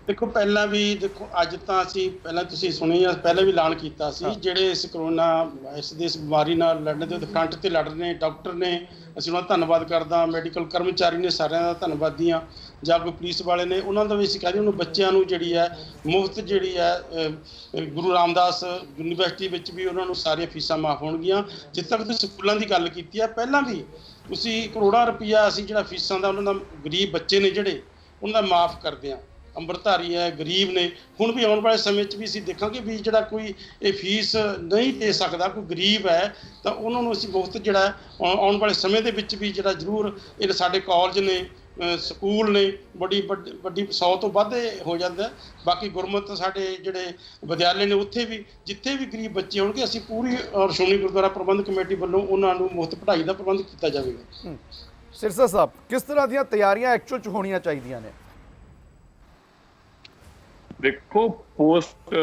ਦੇਖੋ, ਪਹਿਲਾਂ ਵੀ ਦੇਖੋ, ਅੱਜ ਤਾਂ ਅਸੀਂ ਪਹਿਲਾਂ ਤੁਸੀਂ ਸੁਣਿਆ, ਪਹਿਲਾਂ ਵੀ ਐਲਾਨ ਕੀਤਾ ਸੀ, ਜਿਹੜੇ ਇਸ ਕਰੋਨਾ ਵਾਇਰਸ ਦੀ ਇਸ ਬਿਮਾਰੀ ਨਾਲ ਲੜਨ ਦੇ ਫਰੰਟ ਤੇ ਲੜ ਰਹੇ ਨੇ, ਡਾਕਟਰ ਨੇ, ਅਸੀਂ ਉਹਨਾਂ ਦਾ ਧੰਨਵਾਦ ਕਰਦਾ, ਮੈਡੀਕਲ ਕਰਮਚਾਰੀ ਨੇ, ਸਾਰਿਆਂ ਦਾ ਧੰਨਵਾਦੀ ਹਾਂ, ਜਾਂ ਕੋਈ ਪੁਲਿਸ ਵਾਲੇ ਨੇ, ਉਹਨਾਂ ਦਾ ਵੀ ਅਸੀਂ ਕਹਿੰਦੇ ਉਹਨੂੰ ਬੱਚਿਆਂ ਨੂੰ ਜਿਹੜੀ ਹੈ ਮੁਫਤ ਜਿਹੜੀ ਹੈ ਗੁਰੂ ਰਾਮਦਾਸ ਯੂਨੀਵਰਸਿਟੀ ਵਿੱਚ ਵੀ ਉਹਨਾਂ ਨੂੰ ਸਾਰੀਆਂ ਫੀਸਾਂ ਮਾਫ ਹੋਣਗੀਆਂ। ਜਿੱਥੇ ਤੱਕ ਤੁਸੀਂ ਸਕੂਲਾਂ ਦੀ ਗੱਲ ਕੀਤੀ ਹੈ, ਪਹਿਲਾਂ ਵੀ ਤੁਸੀਂ ਕਰੋੜਾਂ ਰੁਪਈਆ ਅਸੀਂ ਜਿਹੜਾ ਫੀਸਾਂ ਦਾ, ਉਹਨਾਂ ਦਾ ਗਰੀਬ ਬੱਚੇ ਨੇ ਜਿਹੜੇ, ਉਹਨਾਂ ਦਾ ਮਾਫ ਕਰਦੇ ਹਾਂ। ਅੰਮ੍ਰਿਤਧਾਰੀ ਹੈ, ਗਰੀਬ ਨੇ, ਹੁਣ ਵੀ ਆਉਣ ਵਾਲੇ ਸਮੇਂ 'ਚ ਵੀ ਅਸੀਂ ਦੇਖਾਂਗੇ ਵੀ ਜਿਹੜਾ ਕੋਈ ਇਹ ਫੀਸ ਨਹੀਂ ਦੇ ਸਕਦਾ, ਕੋਈ ਗਰੀਬ ਹੈ, ਤਾਂ ਉਹਨਾਂ ਨੂੰ ਅਸੀਂ ਮੁਫਤ ਜਿਹੜਾ ਆਉਣ ਵਾਲੇ ਸਮੇਂ ਦੇ ਵਿੱਚ ਵੀ ਜਿਹੜਾ ਜ਼ਰੂਰ, ਇਹ ਸਾਡੇ ਕਾਲਜ ਨੇ, ਸਕੂਲ ਨੇ, ਵੱਡੀ 100 ਤੋਂ ਵੱਧ ਹੋ ਜਾਂਦਾ। ਬਾਕੀ ਗੁਰਮਤਿ ਸਾਡੇ ਜਿਹੜੇ ਵਿਦਿਆਲੇ ਨੇ, ਉੱਥੇ ਵੀ ਜਿੱਥੇ ਵੀ ਗਰੀਬ ਬੱਚੇ ਹੋਣਗੇ, ਅਸੀਂ ਪੂਰੀ ਔਰ ਸ਼੍ਰੋਮਣੀ ਗੁਰਦੁਆਰਾ ਪ੍ਰਬੰਧਕ ਕਮੇਟੀ ਵੱਲੋਂ ਉਹਨਾਂ ਨੂੰ ਮੁਫਤ ਪੜ੍ਹਾਈ ਦਾ ਪ੍ਰਬੰਧ ਕੀਤਾ ਜਾਵੇਗਾ। ਸਿਰਸਾ ਸਾਹਿਬ, ਕਿਸ ਤਰ੍ਹਾਂ ਦੀਆਂ ਤਿਆਰੀਆਂ ਐਕਚੁਅਲ 'ਚ ਹੋਣੀਆਂ ਚਾਹੀਦੀਆਂ ਨੇ? ਦੇਖੋ, ਪੋਸਟ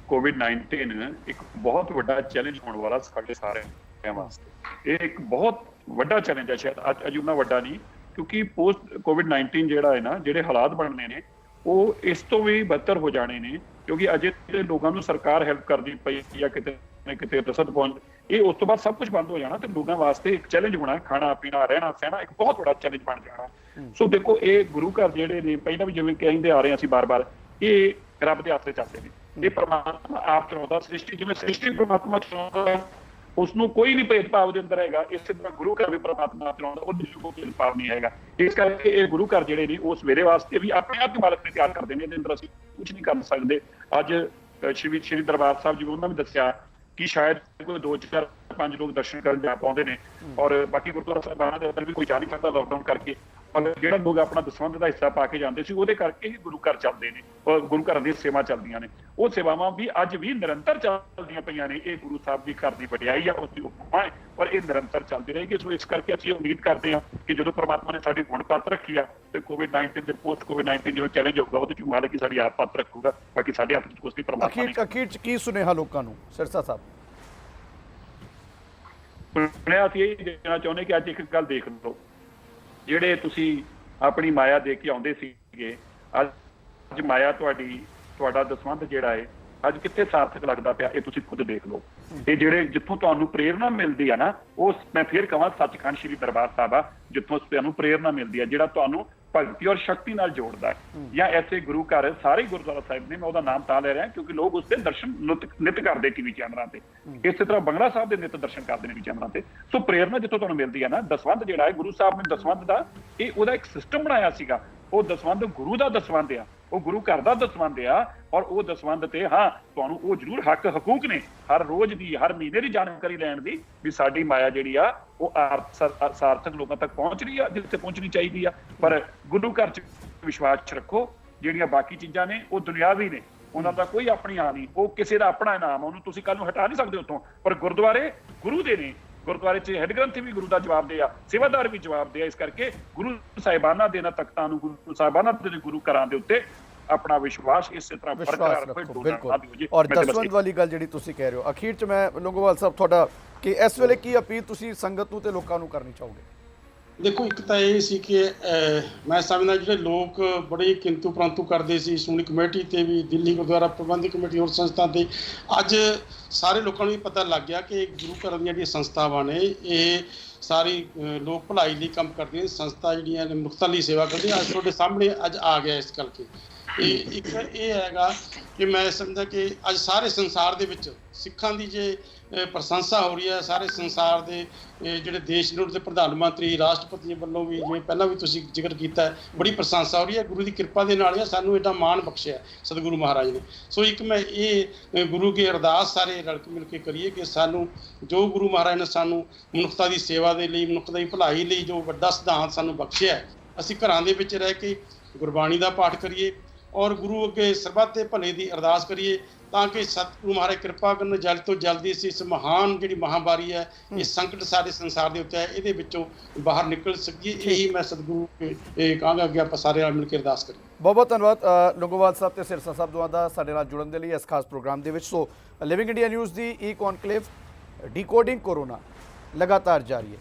ਕੋਵਿਡ-19 ਇੱਕ ਬਹੁਤ ਵੱਡਾ ਚੈਲੰਜ ਹੋਣ ਵਾਲਾ ਸਾਡੇ ਸਾਰਿਆਂ ਵਾਸਤੇ। ਇਹ ਇੱਕ ਬਹੁਤ ਵੱਡਾ ਚੈਲੰਜ ਹੈ, ਸ਼ਾਇਦ ਅੱਜ ਉਹਨਾਂ ਵੱਡਾ ਨਹੀਂ, ਕਿਉਂਕਿ ਪੋਸਟ ਕੋਵਿਡ-19 ਜਿਹੜਾ ਹੈ ਨਾ, ਜਿਹੜੇ ਹਾਲਾਤ ਬਣਨੇ ਨੇ ਉਹ ਇਸ ਤੋਂ ਵੀ ਬਦਤਰ ਹੋ ਜਾਣੇ ਨੇ, ਕਿਉਂਕਿ ਅਜੇ ਤੇ ਲੋਕਾਂ ਨੂੰ ਸਰਕਾਰ ਹੈਲਪ ਕਰਦੀ ਪਈ ਜਾਂ ਕਿਤੇ ਨਾ ਕਿਤੇ ਰਸਦ ਪਹੁੰਚ, ਇਹ ਉਸ ਤੋਂ ਬਾਅਦ ਸਭ ਕੁਝ ਬੰਦ ਹੋ ਜਾਣਾ ਤੇ ਲੋਕਾਂ ਵਾਸਤੇ ਇੱਕ ਚੈਲੰਜ ਹੋਣਾ, ਖਾਣਾ ਪੀਣਾ, ਰਹਿਣਾ ਸਹਿਣਾ ਇੱਕ ਬਹੁਤ ਵੱਡਾ ਚੈਲੰਜ ਬਣ ਜਾਣਾ। ਸੋ ਦੇਖੋ, ਇਹ ਗੁਰੂ ਘਰ ਜਿਹੜੇ ਨੇ, ਪਹਿਲਾਂ ਵੀ ਜਿਵੇਂ ਕਹਿੰਦੇ ਆ ਰਹੇ ਅਸੀਂ ਬਾਰ-ਬਾਰ, ਇਹ ਰੱਬ ਦੇ ਹੱਥ 'ਚ ਚੱਲਦੇ ਨੇ, ਇਹ ਪਰਮਾਤਮਾ ਆਪ ਚਲਾਉਂਦਾ ਸ੍ਰਿਸ਼ਟੀ, ਜਿਵੇਂ ਸ੍ਰਿਸ਼ਟੀ ਪਰਮਾਤਮਾ ਚਲਾਉਂਦਾ, ਉਸਨੂੰ ਕੋਈ ਵੀ ਭੇਦਭਾਵ ਦੇ ਅੰਦਰ ਹੈਗਾ, ਇਸੇ ਤਰ੍ਹਾਂ ਗੁਰੂ ਘਰ ਵੀ ਪਰਮਾਤਮਾ ਚਲਾਉਂਦਾ, ਉਹਦੇ 'ਚ ਕੋਈ ਭੇਦਭਾਵ ਨਹੀਂ ਹੈਗਾ। ਇਸ ਕਰਕੇ ਇਹ ਗੁਰੂ ਘਰ ਜਿਹੜੇ ਨੇ, ਉਹ ਸਵੇਰੇ ਵਾਸਤੇ ਵੀ ਆਪਣੇ ਆਪ ਹੀ ਮਾਲਕ ਨੇ ਤਿਆਰ ਕਰਦੇ ਨੇ, ਇਹਦੇ ਅੰਦਰ ਅਸੀਂ ਕੁਝ ਨਹੀਂ ਕਰ ਸਕਦੇ। ਅੱਜ ਸ਼੍ਰੀ ਦਰਬਾਰ ਸਾਹਿਬ ਜੀ ਉਹਨਾਂ ਨੇ ਦੱਸਿਆ ਕਿ ਸ਼ਾਇਦ ਕੋਈ 2-4-5 ਲੋਕ ਦਰਸ਼ਨ ਕਰਨ ਜਾ ਪਾਉਂਦੇ ਨੇ, ਔਰ ਬਾਕੀ ਗੁਰਦੁਆਰਾ ਸਾਹਿਬਾਨਾਂ ਦੇ ਅੰਦਰ ਵੀ ਕੋਈ ਜਾ ਨਹੀਂ ਸਕਦਾ ਲਾਕਡਾਊਨ ਕਰਕੇ, ਔਰ ਜਿਹੜਾ ਲੋਕ ਆਪਣਾ ਦਸਵੰਧ ਦਾ ਹਿੱਸਾ ਪਾ ਕੇ ਜਾਂਦੇ ਸੀ, ਉਹਦੇ ਕਰਕੇ ਹੀ ਗੁਰੂ ਘਰ ਚੱਲਦੇ ਨੇ, ਔਰ ਗੁਰੂ ਘਰਾਂ ਦੀਆਂ ਸੇਵਾ ਚੱਲਦੀਆਂ ਨੇ। ਉਹ ਸੇਵਾਵਾਂ ਵੀ ਅੱਜ ਵੀ ਨਿਰੰਤਰ ਚੱਲਦੀਆਂ ਪਈਆਂ ਨੇ। ਇਹ ਗੁਰੂ ਸਾਹਿਬ ਦੀ ਘਰ ਦੀ ਵਡਿਆਈ ਆ, ਉਸਦੀ ਉਪਮਾ ਹੈ, ਪਰ ਇਹ ਨਿਰੰਤਰ ਚੱਲਦੀ ਰਹੇਗੀ। ਸੋ ਇਸ ਕਰਕੇ ਅਸੀਂ ਉਮੀਦ ਕਰਦੇ ਹਾਂ ਕਿ ਜਦੋਂ ਪਰਮਾਤਮਾ ਨੇ ਸਾਡੀ ਗੁਣ ਪੱਤ ਰੱਖੀ ਆ, ਤੇ ਕੋਵਿਡ-19 ਤੇ ਪੋਸਟ ਕੋਵਿਡ-19 ਜਿਵੇਂ ਚੈਲੰਜ ਹੋਊਗਾ, ਉਹਦੇ 'ਚ ਮਾਲਕ ਹੀ ਸਾਡੀ ਆਪ ਪੱਤ ਰੱਖੂਗਾ। ਬਾਕੀ ਸਾਡੇ ਹੱਥ 'ਚ ਕੁਛ ਨਹੀਂ, ਪਰਮਾਤਮਾ ਨੇ। ਅਖੀਰ 'ਚ ਕੀ ਸੁਨੇਹਾ ਲੋਕਾਂ ਨੂੰ ਸਿਰਸਾ ਸਾਹਿਬ? ਸੁਣਿਆ ਅਸੀਂ ਇਹ ਦੇਣਾ ਚਾਹੁੰਦੇ ਕਿ ਅੱਜ ਇੱਕ ਗੱਲ ਦੇਖ ਲਓ, ਜਿਹੜੇ ਤੁਸੀਂ ਆਪਣੀ ਮਾਇਆ ਦੇ ਕੇ ਆਉਂਦੇ ਸੀਗੇ, ਅੱਜ ਮਾਇਆ ਤੁਹਾਡਾ ਦਸਵੰਧ ਜਿਹੜਾ ਹੈ ਅੱਜ ਕਿੱਥੇ ਸਾਰਥਕ ਲੱਗਦਾ ਪਿਆ, ਇਹ ਤੁਸੀਂ ਖੁਦ ਦੇਖ ਲਓ। ਇਹ ਜਿਹੜੇ ਜਿੱਥੋਂ ਤੁਹਾਨੂੰ ਪ੍ਰੇਰਨਾ ਮਿਲਦੀ ਆ ਨਾ, ਉਹ ਮੈਂ ਫੇਰ ਕਹਾਂ ਸੱਚਖੰਡ ਸ੍ਰੀ ਦਰਬਾਰ ਸਾਹਿਬ ਆ, ਜਿੱਥੋਂ ਤੁਹਾਨੂੰ ਪ੍ਰੇਰਨਾ ਮਿਲਦੀ ਆ, ਜਿਹੜਾ ਤੁਹਾਨੂੰ ਭਗਤੀ ਔਰ ਸ਼ਕਤੀ ਨਾਲ ਜੋੜਦਾ ਹੈ। ਜਾਂ ਐਸੇ ਗੁਰੂ ਘਰ ਸਾਰੇ ਗੁਰਦੁਆਰਾ ਸਾਹਿਬ ਨੇ, ਮੈਂ ਉਹਦਾ ਨਾਮ ਤਾਂ ਲੈ ਰਿਹਾ ਕਿਉਂਕਿ ਲੋਕ ਉਸ ਦੇ ਦਰਸ਼ਨ ਨਿਤ ਕਰਦੇ ਟੀਵੀ ਚੈਨਲਾਂ ਤੇ, ਇਸੇ ਤਰ੍ਹਾਂ ਬੰਗਲਾ ਸਾਹਿਬ ਦੇ ਨਿਤ ਦਰਸ਼ਨ ਕਰਦੇ ਨੇ ਵੀ ਚੈਨਲਾਂ ਤੇ। ਸੋ ਪ੍ਰੇਰਨਾ ਜਿੱਥੋਂ ਤੁਹਾਨੂੰ ਮਿਲਦੀ ਹੈ ਨਾ, ਦਸਵੰਧ ਜਿਹੜਾ ਹੈ ਗੁਰੂ ਸਾਹਿਬ ਨੇ ਦਸਵੰਧ ਦਾ ਇਹ ਉਹਦਾ ਇੱਕ ਸਿਸਟਮ ਬਣਾਇਆ ਸੀਗਾ। ਉਹ ਦਸਵੰਧ ਗੁਰੂ ਦਾ ਦਸਵੰਧ ਆ, ਉਹ ਗੁਰੂ ਘਰ ਦਾ ਦਸਵੰਧ ਆ, ਔਰ ਉਹ ਦਸਵੰਧ ਤੇ ਹਾਂ ਤੁਹਾਨੂੰ ਉਹ ਜ਼ਰੂਰ ਹੱਕ ਹਕੂਕ ਨੇ ਹਰ ਰੋਜ਼ ਦੀ ਹਰ ਮਹੀਨੇ ਦੀ ਜਾਣਕਾਰੀ ਲੈਣ ਦੀ, ਵੀ ਸਾਡੀ ਮਾਇਆ ਜਿਹੜੀ ਆ ਉਹ ਸਾਰਥਕ ਲੋਕਾਂ ਤੱਕ ਪਹੁੰਚ ਰਹੀ ਆ ਜਿੱਥੇ ਪਹੁੰਚਣੀ ਚਾਹੀਦੀ ਆ। ਪਰ ਗੁਰੂ ਘਰ 'ਚ ਵਿਸ਼ਵਾਸ ਰੱਖੋ, ਜਿਹੜੀਆਂ ਬਾਕੀ ਚੀਜ਼ਾਂ ਨੇ ਉਹ ਦੁਨਿਆਵੀ ਨੇ, ਉਹਨਾਂ ਦਾ ਕੋਈ ਆਪਣੀ ਆ ਨਹੀਂ, ਉਹ ਕਿਸੇ ਦਾ ਆਪਣਾ ਇਨਾਮ ਆ, ਉਹਨੂੰ ਤੁਸੀਂ ਕੱਲ ਨੂੰ ਹਟਾ ਨਹੀਂ ਸਕਦੇ ਉੱਥੋਂ। ਪਰ ਗੁਰਦੁਆਰੇ ਗੁਰੂ ਦੇ ਨੇ, ਗੁਰਦੁਆਰੇ 'ਚ ਹੈਡ ਗ੍ਰੰਥੀ ਵੀ ਗੁਰੂ ਦਾ ਜਵਾਬ ਦੇ ਆ, ਸੇਵਾਦਾਰ ਵੀ ਜਵਾਬ ਦੇ ਆ। ਇਸ ਕਰਕੇ ਗੁਰੂ ਸਾਹਿਬਾਨਾਂ ਦੇ ਨਾ ਤਖਤਾਂ ਨੂੰ, ਗੁਰੂ ਸਾਹਿਬਾਨਾਂ ਦੇ ਗੁਰੂ ਘਰਾਂ ਦੇ ਉੱਤੇ ਆਪਣਾ ਵਿਸ਼ਵਾਸ ਇਸੇ ਤਰ੍ਹਾਂ ਬਰਕਰਾਰ ਰੱਖੋ। ਬਿਲਕੁਲ। ਔਰ ਦਸਵੰਧ ਵਾਲੀ ਗੱਲ ਜਿਹੜੀ ਤੁਸੀਂ ਕਹਿ ਰਹੇ ਹੋ, ਅਖੀਰ 'ਚ ਮੈਂ ਲੌਂਗੋਵਾਲ ਸਾਹਿਬ ਤੁਹਾਡਾ ਕਿ ਇਸ ਵੇਲੇ ਕੀ ਅਪੀਲ ਤੁਸੀਂ ਸੰਗਤ ਨੂੰ ਤੇ ਲੋਕਾਂ ਨੂੰ ਕਰਨੀ ਚਾਹੋਗੇ? ਦੇਖੋ, ਇੱਕ ਤਾਂ ਇਹ ਸੀ ਕਿ ਮੈਂ ਸਮਝਦਾ ਜਿਹੜੇ ਲੋਕ ਬੜੇ ਕਿੰਤੂ ਪ੍ਰੰਤੂ ਕਰਦੇ ਸੀ ਸ਼੍ਰੋਮਣੀ ਕਮੇਟੀ ਤੇ ਵੀ, ਦਿੱਲੀ ਗੁਰਦੁਆਰਾ ਪ੍ਰਬੰਧਕ ਕਮੇਟੀ ਹੋਰ ਸੰਸਥਾ ਤੇ, ਅੱਜ ਸਾਰੇ ਲੋਕਾਂ ਨੂੰ ਵੀ ਪਤਾ ਲੱਗ ਗਿਆ ਕਿ ਗੁਰੂ ਘਰਾਂ ਦੀਆਂ ਜਿਹੜੀਆਂ ਸੰਸਥਾਵਾਂ ਨੇ ਇਹ ਸਾਰੀ ਲੋਕ ਭਲਾਈ ਲਈ ਕੰਮ ਕਰਦੀਆਂ ਨੇ, ਸੰਸਥਾ ਜਿਹੜੀਆਂ ਨੇ ਮੁਕਤਾਂ ਲਈ ਸੇਵਾ ਕਰਦੀਆਂ। ਅੱਜ ਤੁਹਾਡੇ ਸਾਹਮਣੇ ਅੱਜ ਆ ਗਿਆ ਇਸ ਕਰਕੇ। ਇੱਕ ਇਹ ਹੈਗਾ ਕਿ ਮੈਂ ਸਮਝਦਾ ਕਿ ਅੱਜ ਸਾਰੇ ਸੰਸਾਰ ਦੇ ਵਿੱਚ ਸਿੱਖਾਂ ਦੀ ਜੇ ਪ੍ਰਸ਼ੰਸਾ ਹੋ ਰਹੀ ਹੈ, ਸਾਰੇ ਸੰਸਾਰ ਦੇ ਜਿਹੜੇ ਦੇਸ਼ ਦੇ ਤੇ ਪ੍ਰਧਾਨ ਮੰਤਰੀ ਰਾਸ਼ਟਰਪਤੀ ਵੱਲੋਂ ਵੀ, ਜਿਵੇਂ ਪਹਿਲਾਂ ਵੀ ਤੁਸੀਂ ਜ਼ਿਕਰ ਕੀਤਾ, ਬੜੀ ਪ੍ਰਸ਼ੰਸਾ ਹੋ ਰਹੀ ਹੈ। ਗੁਰੂ ਦੀ ਕਿਰਪਾ ਦੇ ਨਾਲ ਸਾਨੂੰ ਐਡਾ ਮਾਣ ਬਖਸ਼ਿਆ ਸਤਿਗੁਰੂ ਮਹਾਰਾਜ ਨੇ। ਸੋ ਇੱਕ ਮੈਂ ਇਹ ਗੁਰੂ ਕੀ ਅਰਦਾਸ ਸਾਰੇ ਰਲ ਕੇ ਮਿਲ ਕੇ ਕਰੀਏ ਕਿ ਸਾਨੂੰ ਜੋ ਗੁਰੂ ਮਹਾਰਾਜ ਨੇ ਸਾਨੂੰ ਮਨੁੱਖਤਾ ਦੀ ਸੇਵਾ ਦੇ ਲਈ, ਮਨੁੱਖਤਾ ਦੀ ਭਲਾਈ ਲਈ ਜੋ ਵੱਡਾ ਸਿਧਾਂਤ ਸਾਨੂੰ ਬਖਸ਼ਿਆ, ਅਸੀਂ ਘਰਾਂ ਦੇ ਵਿੱਚ ਰਹਿ ਕੇ ਗੁਰਬਾਣੀ ਦਾ ਪਾਠ ਕਰੀਏ ਔਰ ਗੁਰੂ ਅੱਗੇ ਸਰਬੱਤ ਦੇ ਭਲੇ ਦੀ ਅਰਦਾਸ ਕਰੀਏ, ਤਾਂ ਕਿ ਸਤਿਗੁਰੂ ਮਹਾਰਾਜ ਕਿਰਪਾ ਕਰਨ ਜਲਦ ਤੋਂ ਜਲਦੀ ਅਸੀਂ ਇਸ ਮਹਾਨ ਜਿਹੜੀ ਮਹਾਂਮਾਰੀ ਹੈ, ਇਹ ਸੰਕਟ ਸਾਡੇ ਸੰਸਾਰ ਦੇ ਉੱਤੇ ਹੈ, ਇਹਦੇ ਵਿੱਚੋਂ ਬਾਹਰ ਨਿਕਲ ਸਕੀਏ। ਇਹੀ ਮੈਂ ਸਤਿਗੁਰੂ ਕਹਾਂਗਾ ਅੱਗੇ ਆਪਾਂ ਸਾਰੇ ਨਾਲ ਮਿਲ ਕੇ ਅਰਦਾਸ ਕਰੀਏ। ਬਹੁਤ ਬਹੁਤ ਧੰਨਵਾਦ ਲੌਂਗੋਵਾਲ ਸਾਹਿਬ ਤੇ ਸਿਰਸਾ ਸਾਹਿਬ ਦੋਵਾਂ ਦਾ ਸਾਡੇ ਨਾਲ ਜੁੜਨ ਦੇ ਲਈ ਇਸ ਖਾਸ ਪ੍ਰੋਗਰਾਮ ਦੇ ਵਿੱਚ। ਸੋ ਲਿਵਿੰਗ ਇੰਡੀਆ ਨਿਊਜ਼ ਦੀ ਈ ਕੌਨਕਲੇਵ ਡੀਕੋਡਿੰਗ ਕੋਰੋਨਾ ਲਗਾਤਾਰ ਜਾਰੀ ਹੈ।